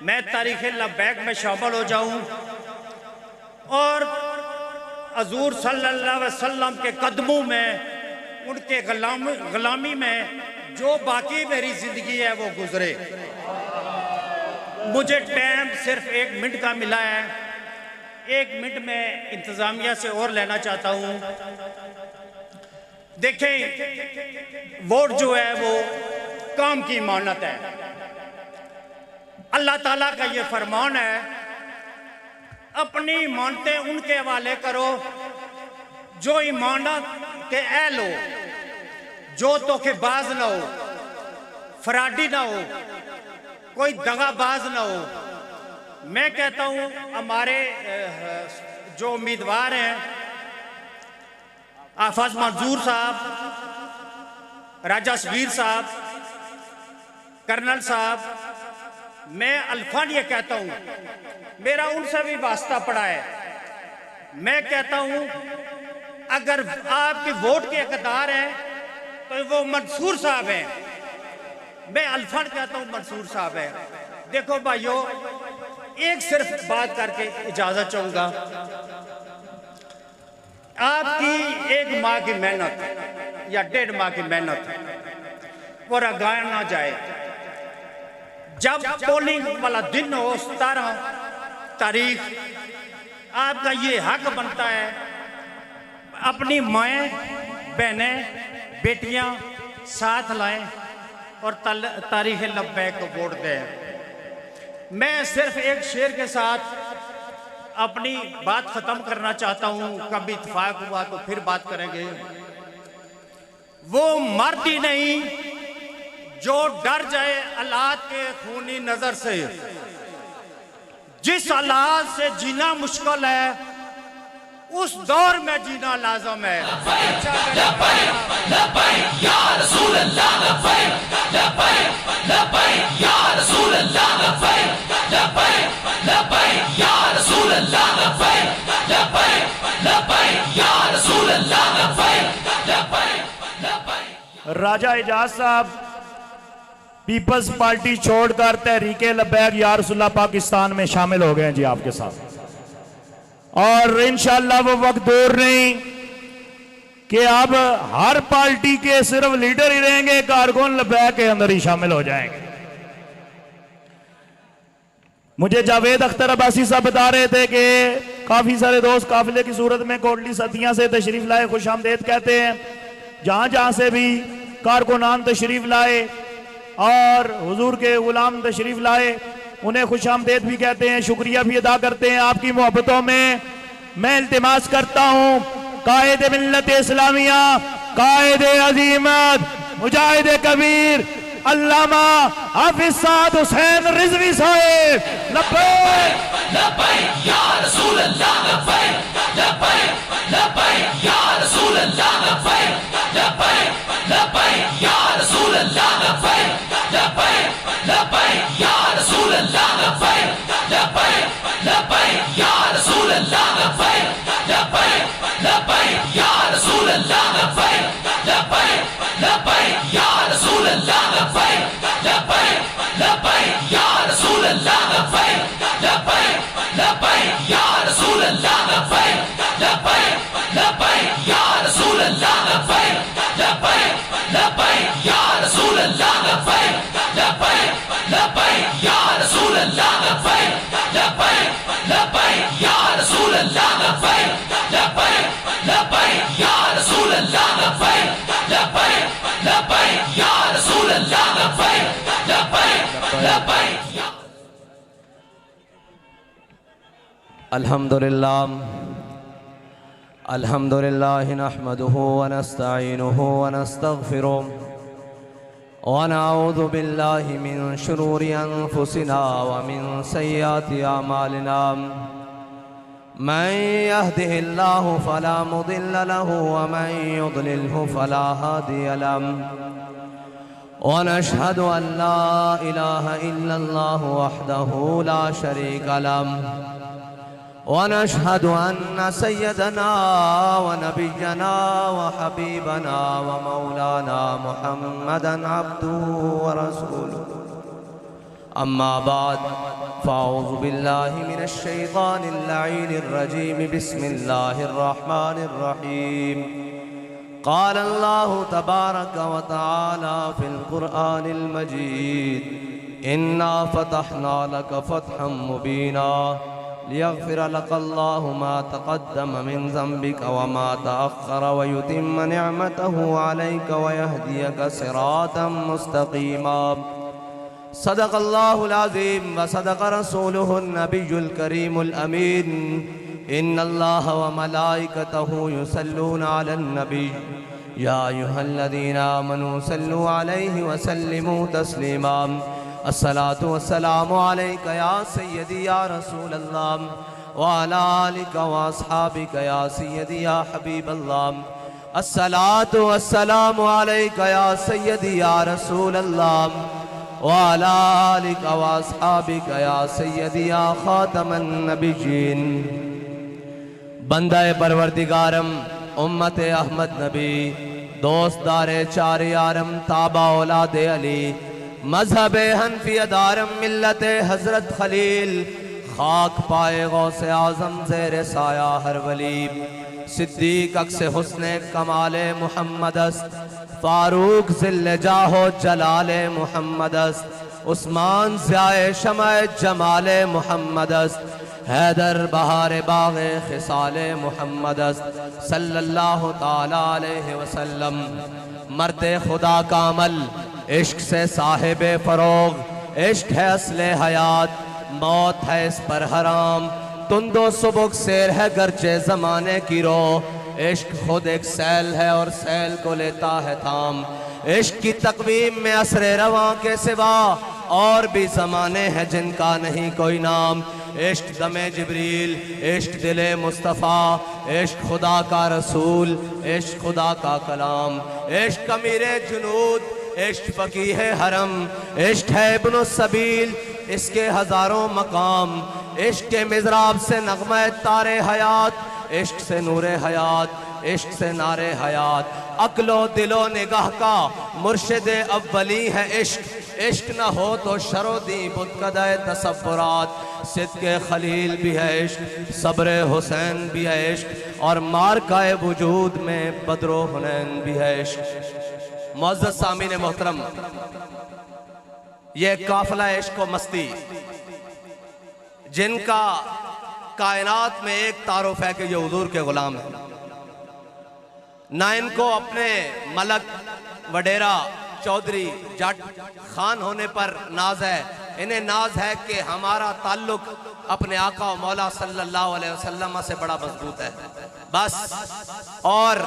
मैं तारीख़ लब्बैक में शामिल हो जाऊँ और हज़ूर सल्लल्लाहु अलैहि वसल्लम के कदमों में, उनके ग़ुलामी में जो बाकी मेरी ज़िंदगी है वो गुजरे। मुझे टाइम सिर्फ 1 मिनट का मिला है। 1 मिनट में इंतज़ामिया से और लेना चाहता हूँ। देखें, वोट जो है वो काम की इमानत है। अल्लाह ताला का ये फरमान है, अपनी इमानतें उनके हवाले करो जो इमानत के अहल हो, जो धोखेबाज ना हो, फराडी ना हो, कोई दगाबाज ना हो। मैं कहता हूँ हमारे जो उम्मीदवार हैं, आफाज मंजूर साहब, राजा सबीर साहब, कर्नल साहब, मैं अल्फान ये कहता हूँ, मेरा उनसे भी वास्ता पड़ा है। मैं कहता हूँ अगर आपके वोट के हकदार हैं तो वो मंसूर साहब हैं। मैं अल्फान कहता हूँ मंसूर साहब है। देखो भाइयों, एक सिर्फ बात करके इजाजत चाहूंगा। आपकी 1 माह की मेहनत या 1.5 माह की मेहनत वो रगाया ना जाए। जब पोलिंग वाला दिन हो 17 तारीख, आपका ये हक बनता है अपनी माएँ, बहनें, बेटियां साथ लाएं और तारीख़ लब्बैक को वोट दें। मैं सिर्फ एक शेर के साथ अपनी बात ख़त्म करना चाहता हूँ। कभी इत्तेफाक हुआ तो फिर बात करेंगे। वो मर्द ही नहीं जो डर जाए हालात के खूनी नजर से। जिस हालात से जीना मुश्किल है, उस दौर में जीना लाजम है। राजा एजाज साहब पीपल्स पार्टी छोड़कर तहरीके लब्बैक या रसूलुल्लाह पाकिस्तान में शामिल हो गए हैं जी आपके साथ। और इंशाअल्लाह वो वक्त दूर नहीं कि अब हर पार्टी के सिर्फ लीडर ही रहेंगे, कारकुन लब्बैक के अंदर ही शामिल हो जाएंगे। मुझे जावेद अख्तर अब्बासी साहब बता रहे थे कि काफी सारे दोस्त काफिले की सूरत में कोटली सतियां से तशरीफ लाए, खुश आमदेद कहते हैं। जहां जहां से भी कारकुनान तशरीफ लाए और हुजूर के गुलाम तशरीफ लाए, उन्हें खुश आमदेद भी कहते हैं, शुक्रिया भी अदा करते हैं आपकी मोहब्बतों में। मैं इल्तिमास करता हूं कायद मिल्लत इस्लामिया, कायद अजीमत, मुजाहिद कबीर अल्लामा हाफिज साद हुसैन रिजवी साहिब, लब्बैक लब्बैक या रसूल अल्लाह, लब्बैक लब्बैक लब्बैक या रसूल अल्लाह, लब्बैक लब्बैक लब्बैक या रसूल अल्लाह, लब्बैक लब्बैक लब्बैक या रसूल अल्लाह, लब्बैक लब्बैक लब्बैक या रसूल अल्लाह, लब्बैक लब्बैक लब्बैक या रसूल अल्लाह, लब्बैक लब्बैक लब्बैक या रसूल अल्लाह, लब्बैक लब्बैक लब्बैक या रसूल अल्लाह, लब्बैक लब्बैक लब्बैक या रसूल अल्लाह, लब्बैक लब्बैक लब्बैक या रसूल अल्लाह, लब्बैक लब्बैक लब्बैक या रसूल अल्लाह। अल्हम्दुलिल्लाह नहमदुहु व नस्तईनुहु व नस्तगफिरुह व नऊज़ु बिल्लाहि मिन शुरूरि अनफुसिना व मिन सय्यिआति अमालिना मन यहदिहिल्लाहु फला मुदिल्ल लहु व मन युद्लिल्हु फला हादिय लहु व नशहदु अन ला इलाहा इल्लल्लाहु वहदहु ला शरीका लहु व नशहदु अन्न सय्यदना व नबिय्यना व हबीबना व मौलाना मुहम्मदन अब्दुहु व रसूलुहु अम्मा बाद फ़अऊज़ु बिल्लाहि मिनश शैतानिर लईनिर रजीम बिस्मिल्लाहिर रहमानिर रहीम क़ाल अल्लाहु तबारक व तआला फ़िल क़ुरआनिल मजीद इन्ना फ़तहना लक फ़तहम मुबीना लियग़फ़िर लक अल्लाहु मा तक़द्दम मिन ज़ंबिक व मा तअख़्ख़र व युतिम्म निअमतहु अलैक व यहदियक सिरातम मुस्तक़ीमा सदक़ल्लाहुल अज़ीम व सदक़ रसूलुहुन नबियुल करीमुल अमीन इन्नल्लाह व मलाइकतहु युसल्लूना अलन नबी या अय्युहल्लज़ीना आमनू सल्लु अलैहि व सल्लिमू तस्लीमा अस्सलातु वस्सलामु अलैका या सय्यदी या रसूलल्लाह व अला आलिका व अस्हाबिका या सय्यदी या हबीबल्लाह अस्सलातु वस्सलामु अलैका या सय्यदी या रसूलल्लाह व अला आलिका व अस्हाबिका या सय्यदी या खातमन नबिय्यीन बंदाए परवरदिगारम उम्मत अहमद नबी दोस्तदारे चार यारम ताबा औलादे अली मजहब हनफिया दारम मिल्लत हजरत खलील खाक पाए गौसे आजम ज़ेर साया हर वली सिद्दीक अक्स हुस्ने कमाले मुहम्मदस्त फारूक ज़िल्ले जाहो जलाले मुहम्मदस्त उस्मान ज़ियाए शमाए जमाले मुहम्मदस्त हैदर बहारे बाग़े खिसाले मुहम्मदस्त सल्लल्लाहु ताला अलैहि वसल्लम मर्दे खुदा का अमल इश्क से साहिब फरोग इश्क है असले हयात मौत है इस पर हराम तुंदो सुबुक शेर है गर्चे जमाने की रो इश्क खुद एक सैल है और सैल को लेता है थाम इश्क की तकवीम में असरे रवा के सिवा और भी जमाने हैं जिनका नहीं कोई नाम इश्क दमे जिब्रील इश्क दिले मुस्तफ़ा इश्क खुदा का रसूल इश्क खुदा का कलाम इश्क अमीरे जुनूद इश्क फ़कीह हरम इश्क है इब्न सबील इसके हजारों मकाम इश्क के मिज़राब से नग़मे तारे हयात इश्क से नूरे हयात इश्क से नारे हयात अक्लो दिलो निगाह का मुर्शिद अव्वली है इश्क इश्क न हो तो शरोदी बुतकदाए तसव्वुरात सिद्क़े खलील भी है इश्क सब्र हुसैन भी है इश्क और मारकाए वजूद में बद्रो हुनैन भी है इश्क मुअज़्ज़ज़ सामीन मोहतरम ये काफिला इश्क व मस्ती जिनका कायनात में एक तारुफ है कि ये हुजूर के गुलाम है ना इनको अपने मलक वडेरा चौधरी जट खान होने पर नाज है इन्हें नाज है कि हमारा ताल्लुक अपने आका व मौला सल्लल्लाहु अलैहि वसल्लम से बड़ा मजबूत है बस और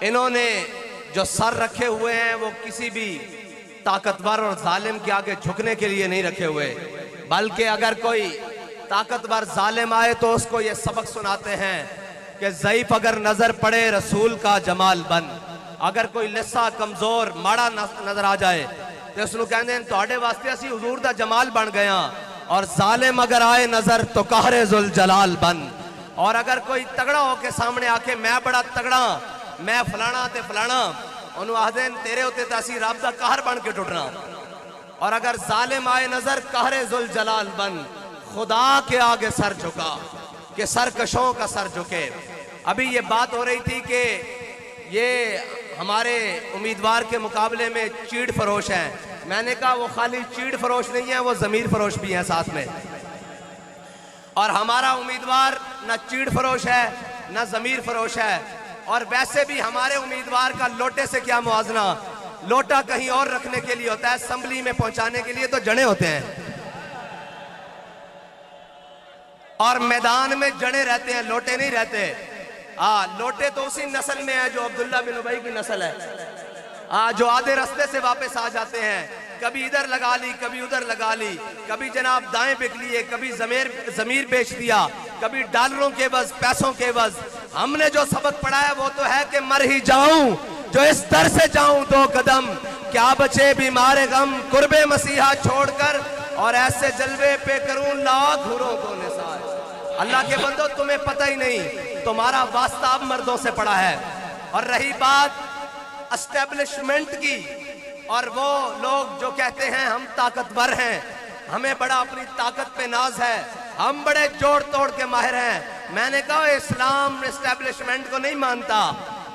इन्होंने जो सर रखे हुए हैं वो किसी भी ताकतवर और जालिम के आगे झुकने के लिए नहीं रखे हुए बल्कि अगर कोई ताकतवर जालिम आए तो उसको ये सबक सुनाते हैं कि ज़ईफ अगर नजर पड़े रसूल का जमाल बन अगर कोई लिस्सा कमजोर माड़ा नजर आ जाए तो उसको कहते हैं तुहाडे वास्ते असी हुजूर दा जमाल बन गया और जालिम अगर आए नजर तो कहरे जुल जलाल बन और अगर कोई तगड़ा होके सामने आके मैं बड़ा तगड़ा मैं फलाना ते फलाना उन्होंने आखदे तेरे उत्ते तो असी रब दा कहर बन के टुटना और अगर जालिम आए नजर कहरे जुल जलाल बन खुदा के आगे सर झुका कि सरकशों का सर झुके अभी ये बात हो रही थी कि ये हमारे उम्मीदवार के मुकाबले में चीड़ फरोश हैं मैंने कहा वो खाली चीड़ फरोश नहीं है वो ज़मीर फरोश भी हैं साथ में और हमारा उम्मीदवार न चीड़ फरोश है न ज़मीर फरोश है और वैसे भी हमारे उम्मीदवार का लोटे से क्या मुआजना लोटा कहीं और रखने के लिए होता है, असेंबली में पहुंचाने के लिए तो जड़े होते हैं, और मैदान में जड़े रहते हैं, लोटे नहीं रहते। लोटे तो उसी नस्ल में है जो अब्दुल्ला बिन उबई की नस्ल है, जो आधे रास्ते से वापस आ जाते हैं, कभी इधर लगा ली, कभी उधर लगा ली, कभी जनाब दाएं बिक लिए, कभी जमीर बेच दिया, कभी डॉलरों के बस, पैसों के बस। हमने जो सबक पढ़ा है वो तो है कि मर ही जाऊं जो इस दर से जाऊं 2 कदम, क्या बचे बीमार गम कुर्बे मसीहा छोड़कर, और ऐसे जलवे पे करूं लाख हुरों को निसार। अल्लाह के बंदो, तुम्हें पता ही नहीं, तुम्हारा वास्ता अब मर्दों से पड़ा है। और रही बात एस्टेब्लिशमेंट की, और वो लोग जो कहते हैं हम ताकतवर हैं, हमें बड़ा अपनी ताकत पे नाज है, हम बड़े जोड़ तोड़ के माहिर हैं। मैंने कहा इस्लाम एस्टेब्लिशमेंट को नहीं मानता।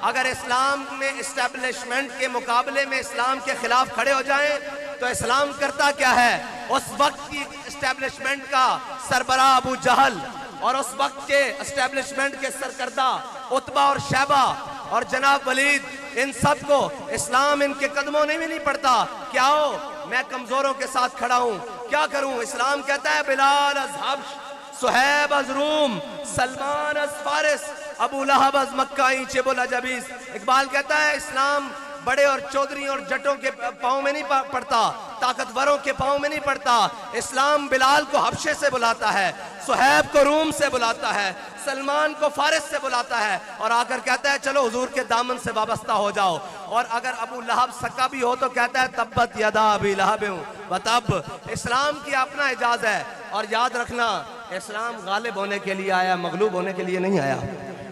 अगर इस्लाम में एस्टेब्लिशमेंट के मुकाबले में इस्लाम के खिलाफ खड़े हो जाएं तो इस्लाम करता क्या है? उस वक्त की एस्टेब्लिशमेंट का सरबरा अबू जहल और उस वक्त के एस्टेब्लिशमेंट के सरकर्दा उतबा और शैबा और जनाब वलीद, इन सब को इस्लाम इनके कदमों में नहीं पड़ता। क्या हो, मैं कमजोरों के साथ खड़ा हूं, क्या करूं? इस्लाम कहता है बिलाल अज हब्श, सुहैब अज रूम, सलमान अज फारिस, अबू लहब अज मक्का, चेबुल अजबीस। इकबाल कहता है इस्लाम बड़े और चौधरी और जटों के पाँव में नहीं पड़ता, ताकतवरों के पाँव में नहीं पड़ता। इस्लाम बिलाल को हबशे से बुलाता है, सुहैब को रूम से बुलाता है, सलमान को फारिस से बुलाता है, और आकर कहता है चलो हुजूर के दामन से वाबस्ता हो जाओ। और अगर अबू लहब सक्का भी हो तो कहता है तब्बत यदा अबी लहब व तब। इस्लाम की अपना एजाज है। और याद रखना, इस्लाम गालिब होने के लिए आया, मगलूब होने के लिए नहीं आया।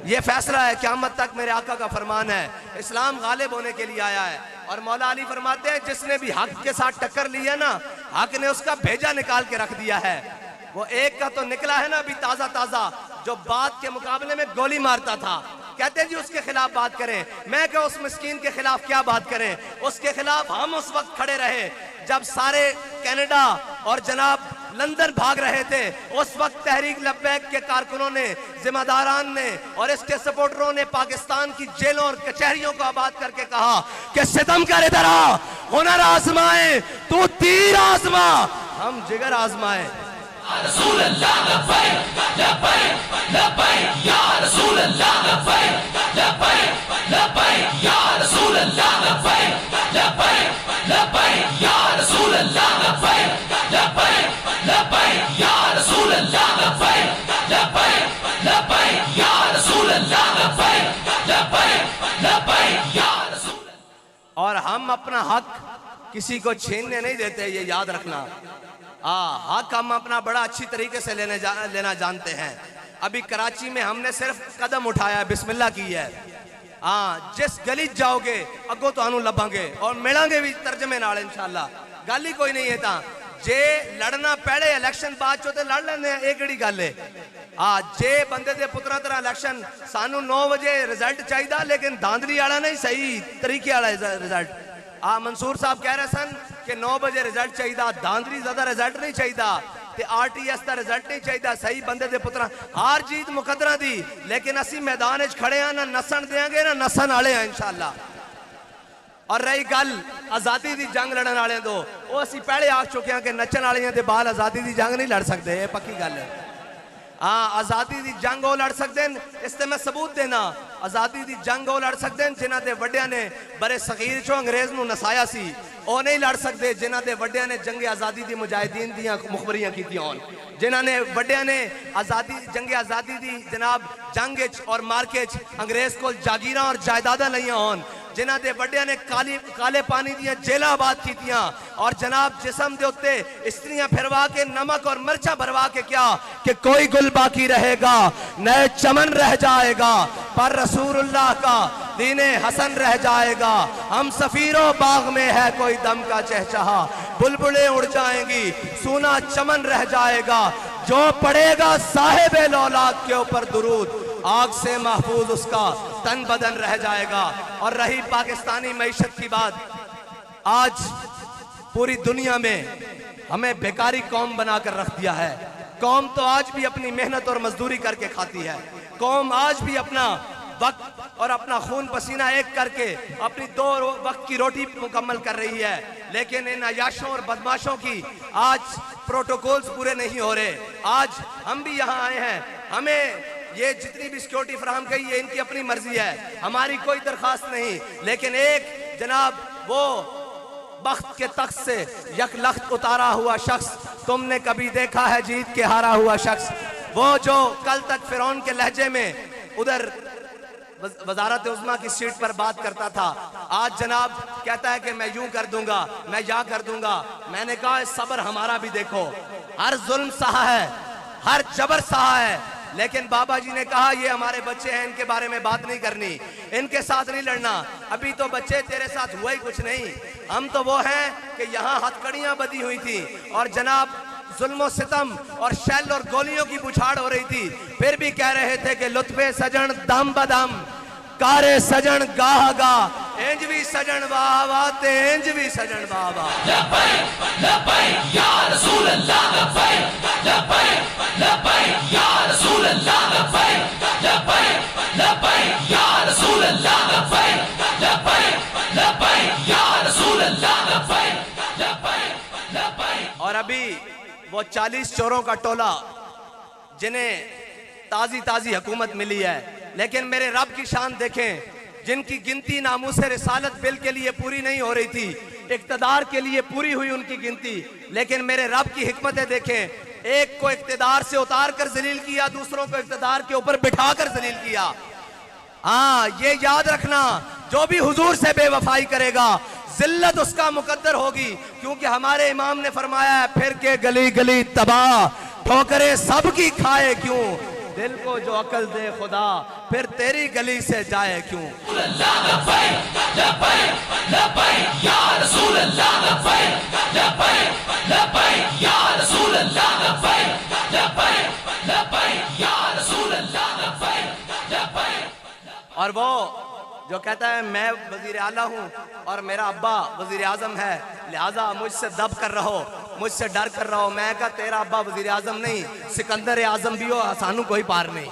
ये फैसला है, क़यामत तक मेरे आका का फरमान है, इस्लाम गालिब होने के लिए आया है। और मौला अली फरमाते हैं जिसने भी हक के साथ टक्कर ली है ना, हक ने उसका भेजा निकाल के रख दिया है। वो एक का तो निकला है ना अभी ताजा ताजा, जो बात के मुकाबले में गोली मारता था। कहते जी उसके खिलाफ बात करें। मैं क्या उस मिस्कीन के खिलाफ क्या बात करें? उसके खिलाफ हम उस वक्त खड़े रहे जब सारे कनाडा और जनाब लंदन भाग रहे थे। उस वक्त तहरीक लब्बैक के कारकुनों ने, जिम्मेदारान ने और इसके सपोर्टरों ने पाकिस्तान की जेलों और कचहरियों को आबाद करके कहा कि सितम कर, इधर आ, हुनर आजमाए, तू तीर आजमा, हम जिगर आजमाए। रसूल अल्लाह लब्बैक लब्बैक लब्बैक या रसूल अल्लाह लब्बैक लब्बैक लब्बैक या रसूल अल्लाह लब्बैक लब्बैक लब्बैक या रसूल अल्लाह लब्बैक लब्बैक लब्बैक या रसूल अल्लाह लब्बैक लब्बैक लब्बैक या रसूल अल्लाह लब्बैक लब्बैक लब्बैक या रसूल। और हम अपना हक किसी को छीनने नहीं देते, ये याद रखना। हक हम अपना बड़ा अच्छी तरीके से लेना जानते हैं। अभी कराची में हमने सिर्फ कदम उठाया, बिस्मिल्लाह की है। जिस गली जाओगे अगो तो लभांगे और मिलांगे भी तर्जमे नाल इंशाअल्लाह। गल ही कोई नहीं है। ता जे लड़ना पहले इलेक्शन बाद चो ते लड़ लेंदे हैं, ये केड़ी गल है? जे बंदे दे पुत्रा तरह इलेक्शन सानू 9 बजे रिजल्ट चाहिए, लेकिन धांधली वाला नहीं, सही तरीके वाला रिजल्ट। मंसूर साहब कह रहे सन कि 9 बजे रिजल्ट चाहिए, धांधली ज्यादा रिजल्ट नहीं चाहिए, RTS का रिजल्ट नहीं चाहिए, सही बंदे दे पुत्रा। हार जीत मुकदरा दी, लेकिन असी मैदान खड़े हैं, ना नसन देंगे ना नसन वाले हैं इंशाअल्लाह। और रही गल आजादी की जंग लड़न वाले दो, वो असी पहले आख चुके हैं कि नचन वाले दे बाल आजादी की जंग नहीं लड़ सकते, ये पक्की गल है। आजादी की जंग वो लड़ सकते हैं, इससे मैं सबूत देना। आजादी की जंग वो लड़ सकते हैं जिन्हों के वड्डिया ने बड़े सगीर चो अंग्रेज नूं नसाया सी, वो नहीं लड़ सकते जिन्हों के वड्डिया ने जंगे आज़ादी दी मुजाहिदीन दियां मुखबरियां कीतियां होन, जिन्हों ने वड्डिया ने आज़ादी जंगे आज़ादी दी जनाब जंग और मार्के अंग्रेज को जागीरां और जायदादा लईयां होन, जिन्हों के वड्डिया ने काले पानी दियां जेलां आबाद कीतियां और जनाब जिसम के उत्ते स्त्रियां फिरवा के नमक और मिर्चा भरवा के क्या कि कोई गुल बाकी रहेगा, नए चमन रह जाएगा, पर रसूलुल्लाह का दीने हसन रह जाएगा। हम सफीरों बाग में है कोई दम का चहचहा, बुलबुलें उड़ जाएंगी, सूना चमन रह जाएगा, जो पड़ेगा साहिबे लौलाद के ऊपर दुरूद, आग से महफूज उसका तन बदन रह जाएगा। और रही पाकिस्तानी मईशत की बात, आज पूरी दुनिया में हमें बेकारी कौम बनाकर रख दिया है। कौम तो आज भी अपनी मेहनत और मजदूरी करके खाती है, कौम आज भी अपना वक्त और अपना खून पसीना एक करके अपनी 2 वक्त की रोटी मुकम्मल कर रही है, लेकिन इन अयाशों और बदमाशों की आज प्रोटोकॉल्स पूरे नहीं हो रहे। आज हम भी यहाँ आए हैं, हमें ये जितनी भी सिक्योरिटी फराहम की ये इनकी अपनी मर्जी है, हमारी कोई दरखास्त नहीं, लेकिन एक जनाब वो बख्त के तख्त से यकलख्त उतारा हुआ शख्स तुमने कभी देखा है जीत के हारा हुआ शख्स, वो जो कल तक फिरौन के लहजे में उधर वजारत उज़्मा की सीट पर बात करता था, आज जनाब कहता है कि मैं यूं कर दूंगा, मैं या कर दूंगा। मैंने कहा सब्र हमारा भी देखो, हर जुल्म सहा है, हर जबर सहा है, लेकिन बाबा जी ने कहा ये हमारे बच्चे हैं, इनके बारे में बात नहीं करनी, इनके साथ नहीं लड़ना, अभी तो बच्चे तेरे साथ हुआ ही कुछ नहीं। हम तो वो हैं कि यहाँ हथकड़ियां बधी हुई थी और जनाब जुल्म सितम और शैल और गोलियों की बुछाड़ हो रही थी, फिर भी कह रहे थे कि लुत्फे सजन दम बदम कारे सजन गाह गा, इंज भी सजन वाह वाह ते इंज भी सजन वाह वाह। लब्बैक लब्बैक या रसूल अल्लाह, लब्बैक लब्बैक लब्बैक या रसूल अल्लाह, लब्बैक लब्बैक लब्बैक या रसूल अल्लाह, लब्बैक लब्बैक लब्बैक या रसूल अल्लाह, लब्बैक लब्बैक लब्बैक। और अभी वो 40 चोरों का टोला जिन्हें ताजी ताजी हुकूमत मिली है, लेकिन मेरे रब की शान देखें, जिनकी गिनती नामूसे रिसालत बिल के लिए पूरी नहीं हो रही थी, इक्तदार के लिए पूरी हुई उनकी गिनती, लेकिन मेरे रब की हिकमतें देखें, एक को इक्तदार से उतार कर जलील किया, दूसरों को इक्तदार के ऊपर बिठा कर जलील किया। हाँ, ये याद रखना, जो भी हुजूर से बेवफाई करेगा जिल्लत उसका मुकद्दर होगी, क्योंकि हमारे इमाम ने फरमाया है फिर के गली गली तबाह, ठोकरें सबकी खाए क्यों, दिल को जो अकल दे खुदा फिर तेरी गली से जाए क्यों। और वो जो कहता है मैं वजीर आला हूँ और मेरा अब्बा वजीर आजम है, लिहाजा मुझसे दब कर रहो, मुझसे डर कर रहो। मैं कहा तेरा अब्बा वजीर आजम नहीं, सिकंदर आजम भी हो, सानू कोई पार नहीं।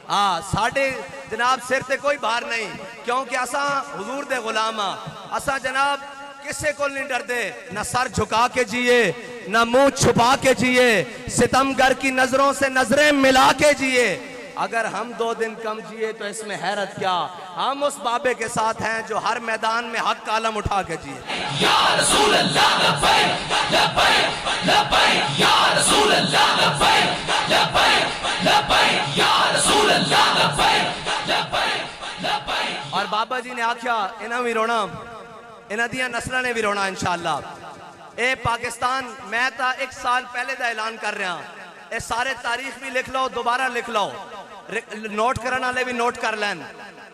हाँ, साढ़े जनाब सिर ते कोई भार नहीं, क्योंकि असा हुजूर दे गुलाम हाँ। असा जनाब किसे को नहीं डरते, न सर झुका के जिए, न मुंह छुपा के जिए, सितमगर की नजरों से नजरें मिला के जिए। अगर हम 2 दिन कम जिए तो इसमें हैरत क्या, हम उस बाबे के साथ हैं जो हर मैदान में हक का आलम उठा के जिए। या रसूल अल्लाह, लब्बैक लब्बैक लब्बैक या रसूल अल्लाह, लब्बैक लब्बैक लब्बैक या रसूल अल्लाह, लब्बैक लब्बैक लब्बैक। और बाबा जी ने आख्या इन्हें भी रोना, इन्हां दियां नस्लां ने भी रोना इंशाअल्लाह। ए पाकिस्तान, मैं तो 1 साल पहले का ऐलान कर रहा, ये सारे तारीख भी लिख लो, दोबारा लिख लो, नोट करने वाले भी नोट कर लैन।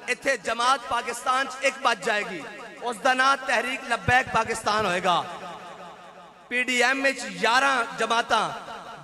इत्थे जमात पाकिस्तान एक बच जाएगी, उसका नाम तहरीक लब्बैक पाकिस्तान होएगा। PDM 11 जमाता,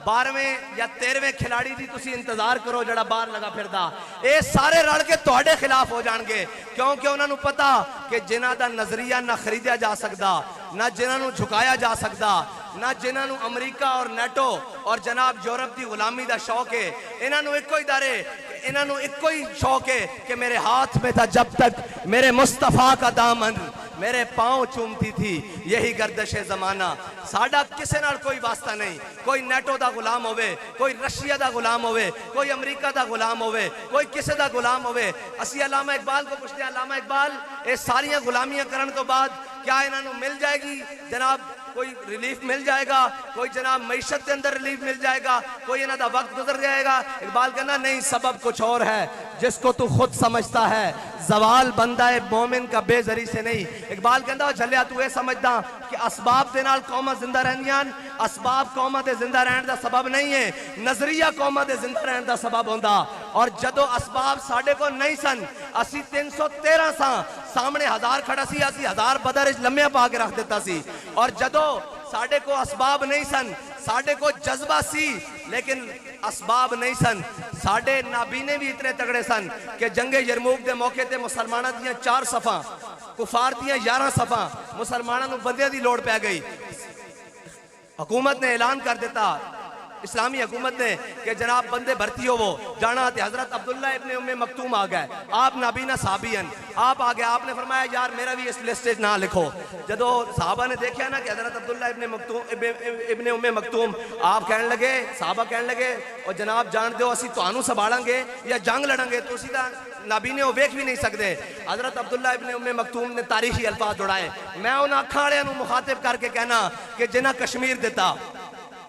12वें या 13वें खिलाड़ी की तुसी इंतजार करो जड़ा बाहर लगा फिरदा, ये सारे रल के तुहाडे खिलाफ हो जाएंगे, क्योंकि उन्होंने पता कि जिन्हां दा नजरिया ना खरीदा जा सकता, ना जिन्हों झुकाया जा सकता, ना जिन्होंने अमरीका और नेटो और जनाब यूरोप की गुलामी का शौक है। इन्हों एको ही डर है, इन्हों एको ही शौक है कि मेरे हाथ में था जब तक मेरे मुस्तफा का दामन मेरे पांव चूमती थी यही गर्दश जमाना। साडा किसी नाल कोई वास्ता नहीं, कोई नेटो का गुलाम होवे, कोई रशिया का गुलाम होवे, कोई अमरीका का गुलाम होवे, कोई किसी का गुलाम होवे। असी अल्लामा इकबाल को पूछते हैं, अल्लामा इकबाल ये सारियां गुलामियां करने तो बाद क्या इन्हों मिल जाएगी जनाब कोई रिलीफ मिल जाएगा, कोई जनाब मईशत के अंदर रिलीफ मिल जाएगा, कोई इन्हों का वक्त गुजर जाएगा? इकबाल कहना नहीं, सबब कुछ और है जिसको तू खुद समझता है, जवाल बंदा है मोमिन का बेजरी से नहीं। इकबाल कहता झलिया तू ये समझदा कि असबाब के नाल कौमां जिंदा रहंदियां, असबाब कौमां दे जिंदा रहने का सबब नहीं है, नजरिया कौमां दे जिंदा रहने का सबब होंदा। और जदों असबाब साडे को नहीं सन, असी 313 सा, सामने 1000 खड़ा सी, असी 1000 बदर लम्हे पा के रख देता सी। और जदों साडे को असबाब नहीं सन, साडे को जज्बा सी लेकिन असबाब नहीं सन, साडे नाबीने भी इतने तगड़े सन कि जंगे यरमूक के मौके ते मुसलमानों दियां 4 सफा, कुफार दियां 11 सफा, मुसलमानों को बंदियां दी लोड़ पै गई। हुकूमत ने ऐलान कर दिता इस्लामी हुकूमत ने कि जनाब बंदे भर्ती हो वो जाना थे। हजरत अब्दुल्ला इब्ने उम्मे मकतूम आ गए, आप नाबीना साबियन आप आ गए, आपने फरमाया यार मेरा भी इस लिस्ट ना लिखो। जदों साहबा ने देखा ना कि हजरत अब्दुल्ला इब्ने उम्मे मकतूम, आप कहने लगे, साहबा कहने लगे और जनाब जान दो असी तुहानू संभालांगे या जंग लड़ांगे, तो सीधा नाबीने वो वेख भी नहीं सकते। हजरत अब्दुल्ला इब्ने उम्मे मकतूम ने तारीखी अल्फाज जोड़ाए, मैं उन्हें अखा वाले मुखातिब करके कहना कि जिन्हें कश्मीर दिता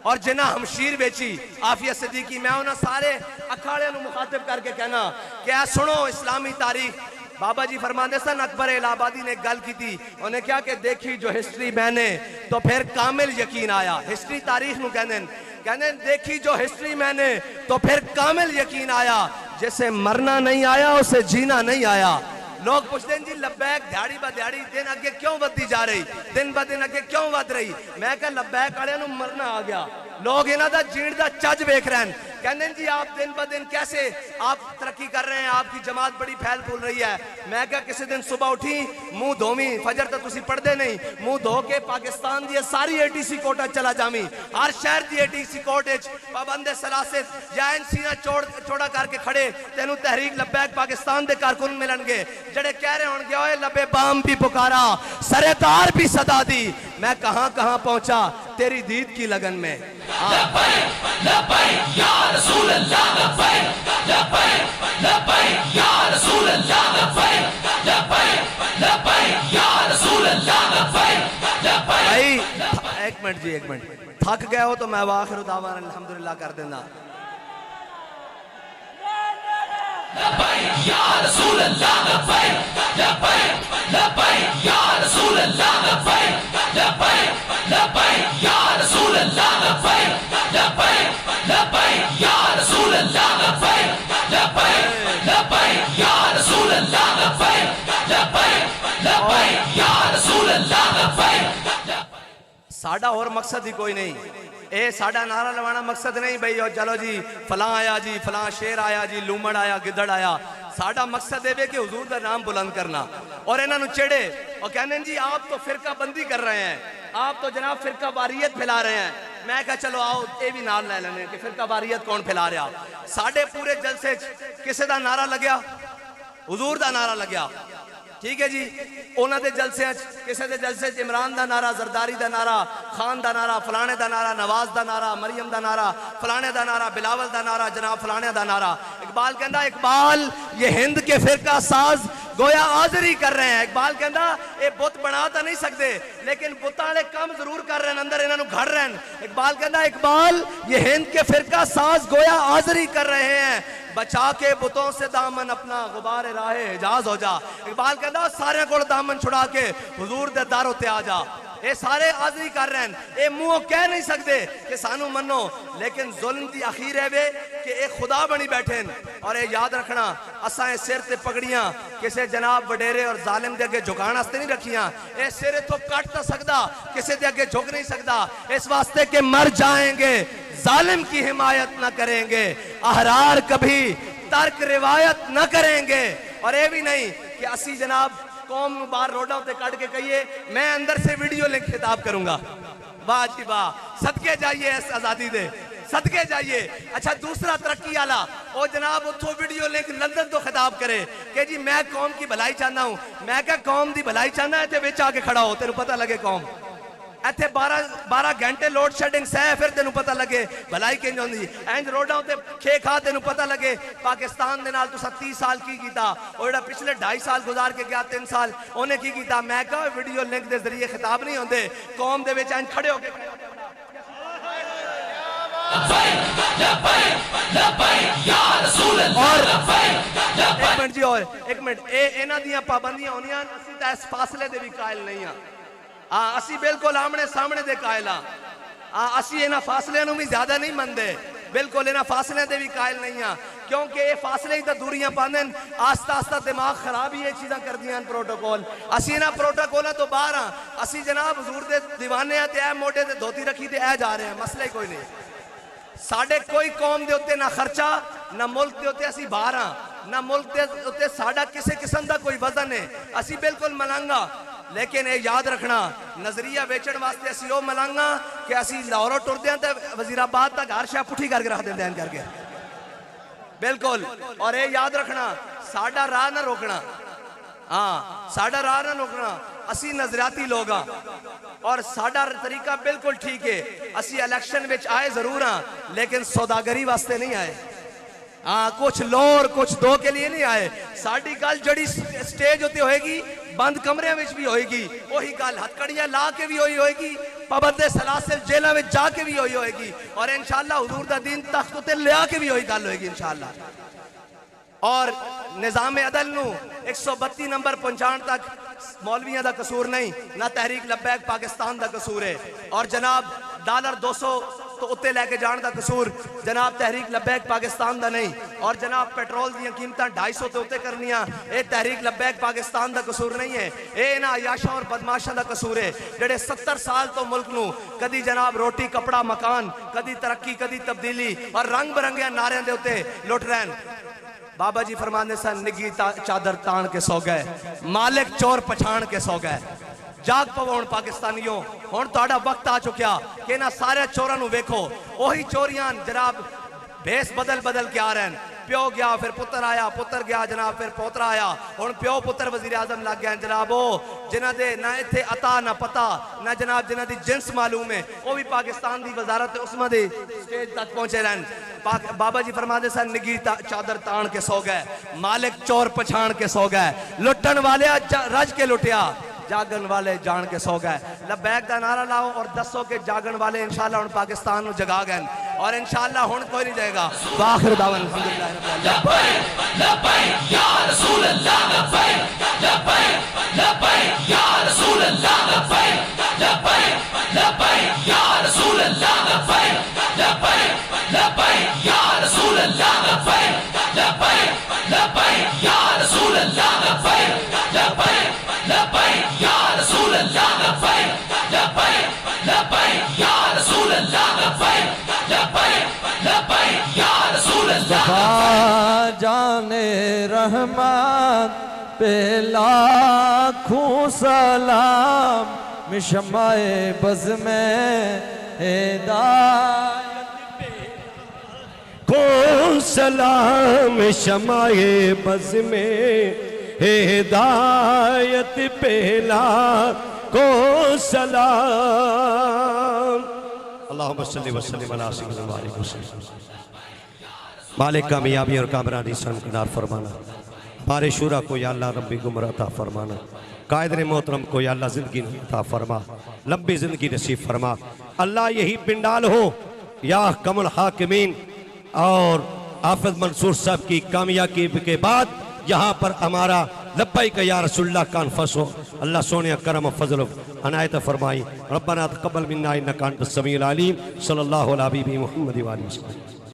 और जिन्हें हमशीर बेची आफिया सिद्दीकी, मैं उन्हें सारे अखा वाले मुखातिब करके कहना कि आ सुनो इस्लामी तारीख। बाबा जी फरमाते सन, अकबर इलाहाबादी ने गल की थी, उन्हें क्या कि देखी जो हिस्ट्री मैंने तो फिर कामिल यकीन आया। हिस्ट्री तारीख नूं कहने देखी जो हिस्ट्री मैंने तो फिर कामिल यकीन आया, जैसे मरना नहीं आया उसे जीना नहीं आया। लोग पूछते हैं जी लब्बैक दिहाड़ी ब दिहाड़ी दिन अगे क्यों बढ़ती जा रही, दिन ब दिन अगे क्यों बढ़ रही। मैं कहा लब्बैक वाले नूं मरना आ गया, लोग इन्हां दा जीण दा चज वेख रहे हैं। कहते जी आप दिन ब दिन कैसे आप तरक्की कर रहे हैं, आपकी जमात बड़ी फैल फूल रही है। मैं कहा किसी दिन सुबह उठी मुंह धोवी, फजर तो तुसी पढ़ते नहीं, मुंह धो के पाकिस्तान दी सारी ATC कोर्ट चला जावी, हर शहर की ATC कोर्ट पाबंदे सलासित या सीना चौड़ा करके खड़े तेनू तहरीक लब्बैक पाकिस्तान के कारकुन मिलणगे जड़े कह रहे होंगे ओए लबे बाम भी पुकारा सरेदार भी सदा दी। मैं कहां कहां पहुंचा तेरी दीद की लगन में। भाई एक मिनट जी, एक मिनट, थक गए हो तो मैं वाखिर दावान अल्हम्दुलिल्लाह कर देना। या रसूल अल्लाह लब्बैक लब्बैक लब्बैक या रसूल अल्लाह लब्बैक लब्बैक लब्बैक या रसूल अल्लाह लब्बैक लब्बैक लब्बैक या रसूल अल्लाह लब्बैक लब्बैक लब्बैक या रसूल अल्लाह लब्बैक लब्बैक लब्बैक या रसूल अल्लाह लब्बैक। साडा और मकसद ही कोई नहीं, ए साडा नारा लवाना मकसद नहीं भाई और चलो जी फलां आया जी, फलां शेर आया जी, लूमड़ आया, गिदड़ आया। साडा मकसद है कि हुजूर का नाम बुलंद करना और इन्हों चेड़े और कहने जी आप तो फिरका बंदी कर रहे हैं, आप तो जनाब फिरका वारियत फैला रहे हैं। मैं कहा चलो आओ ये भी नाल ले लेने कि फिरका वारियत कौन फैला रहा। साडे पूरे जलसे किसी का नारा लग्या, हुजूर का नारा लग्या, ठीक है जी। उन्होंने जलसे किसी के जलसे इमरान का नारा, जरदारी का नारा, खान का नारा, फलाने का नारा, नवाज का नारा, मरियम का नारा, फलाने का नारा, बिलावल का नारा, जनाब फलाने का नारा। इकबाल कहता इकबाल ये हिंद के फिरका साज गोया हाजरी कर रहे हैं। इकबाल कहता ये बुत बना तो नहीं सकते लेकिन बुतां वाले काम जरूर कर रहे हैं, अंदर इन्होंने घर रहे हैं। इकबाल कहता इकबाल ये हिंद के फिरका साज गोया हाजरी कर रहे हैं, बचा के बुतों से दामन अपना गुबार राहे हिजाज हो जा। इकबाल कहता सारे को दामन छुड़ा के हुजूर दे दारों ते आ जा। ये सारे हाजरी कर रहे हैं, ये मुंह कह नहीं सकते कि सानू मनो, लेकिन जुल्म की अखीर है वे कि एक खुदा बनी बैठे और ये याद रखना असा सिर ते पगड़ियां किसी जनाब वडेरे और जालिम के अगे झुकाने वास्ते नहीं रखियां। ये सिर तो कट तो सकता किसी के अगे झुक नहीं सकता, इस वास्ते के मर जाएंगे जालिम की हिमायत न करेंगे, अहरार कभी तर्क रिवायत न करेंगे। और ये भी नहीं कि असी जनाब कौम नूं बाहर रोडों ते कट के कहिए मैं अंदर से वीडियो लिंक खिताब करूंगा। वाह जी वाह, सदके जाइए इस आजादी दे, सदके जाइए। अच्छा दूसरा तरक्की वाला वो जनाब उतो वीडियो लिंक लंदन तो खिताब करे कि जी मैं कौम की भलाई चाहता हूं। मैं क्या कौम की भलाई चाहना है, विच आके खड़ा हो तेन पता लगे कौम इतने 12 घंटे लोड शेडिंग सह फिर तेन पता लगे भलाई किंज होंदी। इंज रोडों ते खे खा तेन पता लगे पाकिस्तान दे नाल तुसां 30 साल की कीता और जेड़ा पिछले 2.5 साल गुजार के गया 3 साल उन्हें की कीता। मैं कहा वीडियो लिंक के जरिए खिताब नहीं होंदे, कौम दे विच इंज खड़े हो के एक मिनट जी और एक मिनट इन्हां दियां पाबंदियां होनियां असीं तां इस फासले दे भी कायल नहीं हां। असी बिल्कुल आमने सामने दे कायल हां, असी इन्हां फासलियां नूं भी ज्यादा नहीं मनदे, बिल्कुल इन्हां फासलियां दे भी कायल नहीं हां क्योंकि ये फासले ही तो दूरियां पांदे न। आस्ता आस्ता दिमाग खराब ही ये चीज़ां करदियां प्रोटोकॉल। असी इन्हां प्रोटोकॉलों तो बाहर हां, असी जनाब हुजूर दे दीवाने आ ते ए मोढे ते धोती रखी ते ए जा रहे हैं, मसला ही कोई नहीं। साडे कोई कौम दे उत्ते ना खर्चा ना मुल्क दे उत्ते असी बाहर हां, ना मुल्क दे उत्ते साडा किसी किस्म दा कोई वजन है, असी बिल्कुल मलांगा। लेकिन ये याद रखना नजरिया बेचण वास्ते असी वो मलांगा कि असी लाहौरों टुरदे हैं तो वजीराबाद तक हर शह पुठी करके रख देंगे करके बिल्कुल। और ये याद रखना साडा राह ना रोकना, हाँ साडा राह ना रोकना। असी नजरियाती लोग हाँ और साडा तरीका बिल्कुल ठीक है। असी इलेक्शन में आए जरूर हाँ लेकिन सौदागरी वास्ते नहीं आए। हाँ कुछ लो और कुछ दो के लिए नहीं आए। साड़ी गल जड़ी स्टेज होती होएगी बंद कमरे में भी होएगी, वही गल हथकड़ियां ला के भी होएगी, पाबंदे सलासिल जेलों में जाके भी होएगी और इंशाअल्लाह हुजूर दा दीन तख्त उते लिया के भी वही गल होएगी इंशाअल्लाह। और निजाम अदल नू 132 नंबर पहुंचाने तक मौलवियों का कसूर नहीं, ना तहरीक लब्बैक पाकिस्तान का कसूर है। और जनाब $200 तो उत्ते लैके जाने का कसूर जनाब तहरीक लब्बैक पाकिस्तान का नहीं। और जनाब पेट्रोल दी कीमत 250 तो उत्ते करनिया ये तहरीक लब्बैक पाकिस्तान का कसूर नहीं है, ये ना अयाशा और बदमाशा का कसूर है जेडे 70 साल तो मुल्क नू कदी जनाब रोटी कपड़ा मकान कदी तरक्की कदी तब्दीली और रंग बिरंगे नारे दे उत्ते लुट रहे हैं। बाबा जी फरमाने सन निगी चादर तान के सो गए, मालिक चोर पछाण के सो गए। जाग पवो पाकिस्तानियों, हुण तुहाडा वक्त आ चुकिया कि इन्हां सारे चोरां नूं वेखो। ओही चोरियां जनाब भेस बदल बदल के आ रहे हैं। प्यो गया फिर पुत्र आया, पुत्र गया जनाब फिर पोतरा आया, हुण प्यो पुत्र वजीर आजम लग गए जनाब। वो जिन्हां दे ना इत्थे अता ना पता ना जनाब जिन्हां दी जिन्स मालूम है वो भी पाकिस्तान की वजारत उस्मा दे स्टेज तक पहुंचे रहन। बाबा जी फरमाते सन निगी चादर तान के सो गए, मालिक चोर पछाण के सो गए। लुटन वाले रज के लुटिया, जागन वाले जान के सो गए। लब्बैक का नारा लाओ और दसो के जागन वाले इंशाल्लाह हुण पाकिस्तान में जगा गए और इंशाल्लाह हुण कोई नहीं जाएगा। आखिर दावन अल्हम्दुलिल्लाह लब्बैक लब्बैक या रसूल अल्लाह लब्बैक लब्बैक लब्बैक या रसूल अल्लाह लब्बैक लब्बैक लब्बैक या रसूल अल्लाह लब्बैक लब्बैक लब्बैक या रसूल अल्लाह लब्बैक लब्बैक लब्बैक या रसूल अल्लाह लब्बैक लब्बैक लब्बैक या रसूल अल्लाह लब्बैक लब्बैक लब्बैक या रसूल अल्लाह लब्बैक लब्बैक लब्बैक या रसूल अल्लाह। जाने रहमान पे लाखों सलाम, मिशमाए बज़ में हिदायत पे को सलाम, शमाए बज़ में हिदायत पहला को सलाम। अल्लाहुम्मा सल्ली व सल्लिम अला सय्यिदिना वसल्लम। मालिक कामयाबी और कामरानी सनकनार फरमाना, बारे शुरा को या अल्लाह रब्बी गुमराह अता फरमाना, कायदर मोहतरम को या अल्लाह जिंदगी अता फरमा, लंबी जिंदगी नसीब फरमा। अल्लाह यही पिंडाल हो या कमल हाकिमीन और हाफिज मंसूर साहब की कामयाबी के बाद यहाँ पर हमारा लब्बैक या रसूलल्लाह कॉन्फ्रेंस हो। अल्लाह सोने करम फजल अनायत फरमाई। रब्बना तक़ब्बल मिन्ना इन्नका अंतस समीउल अलीम। सल्लल्लाहु अलैहि व सल्लम।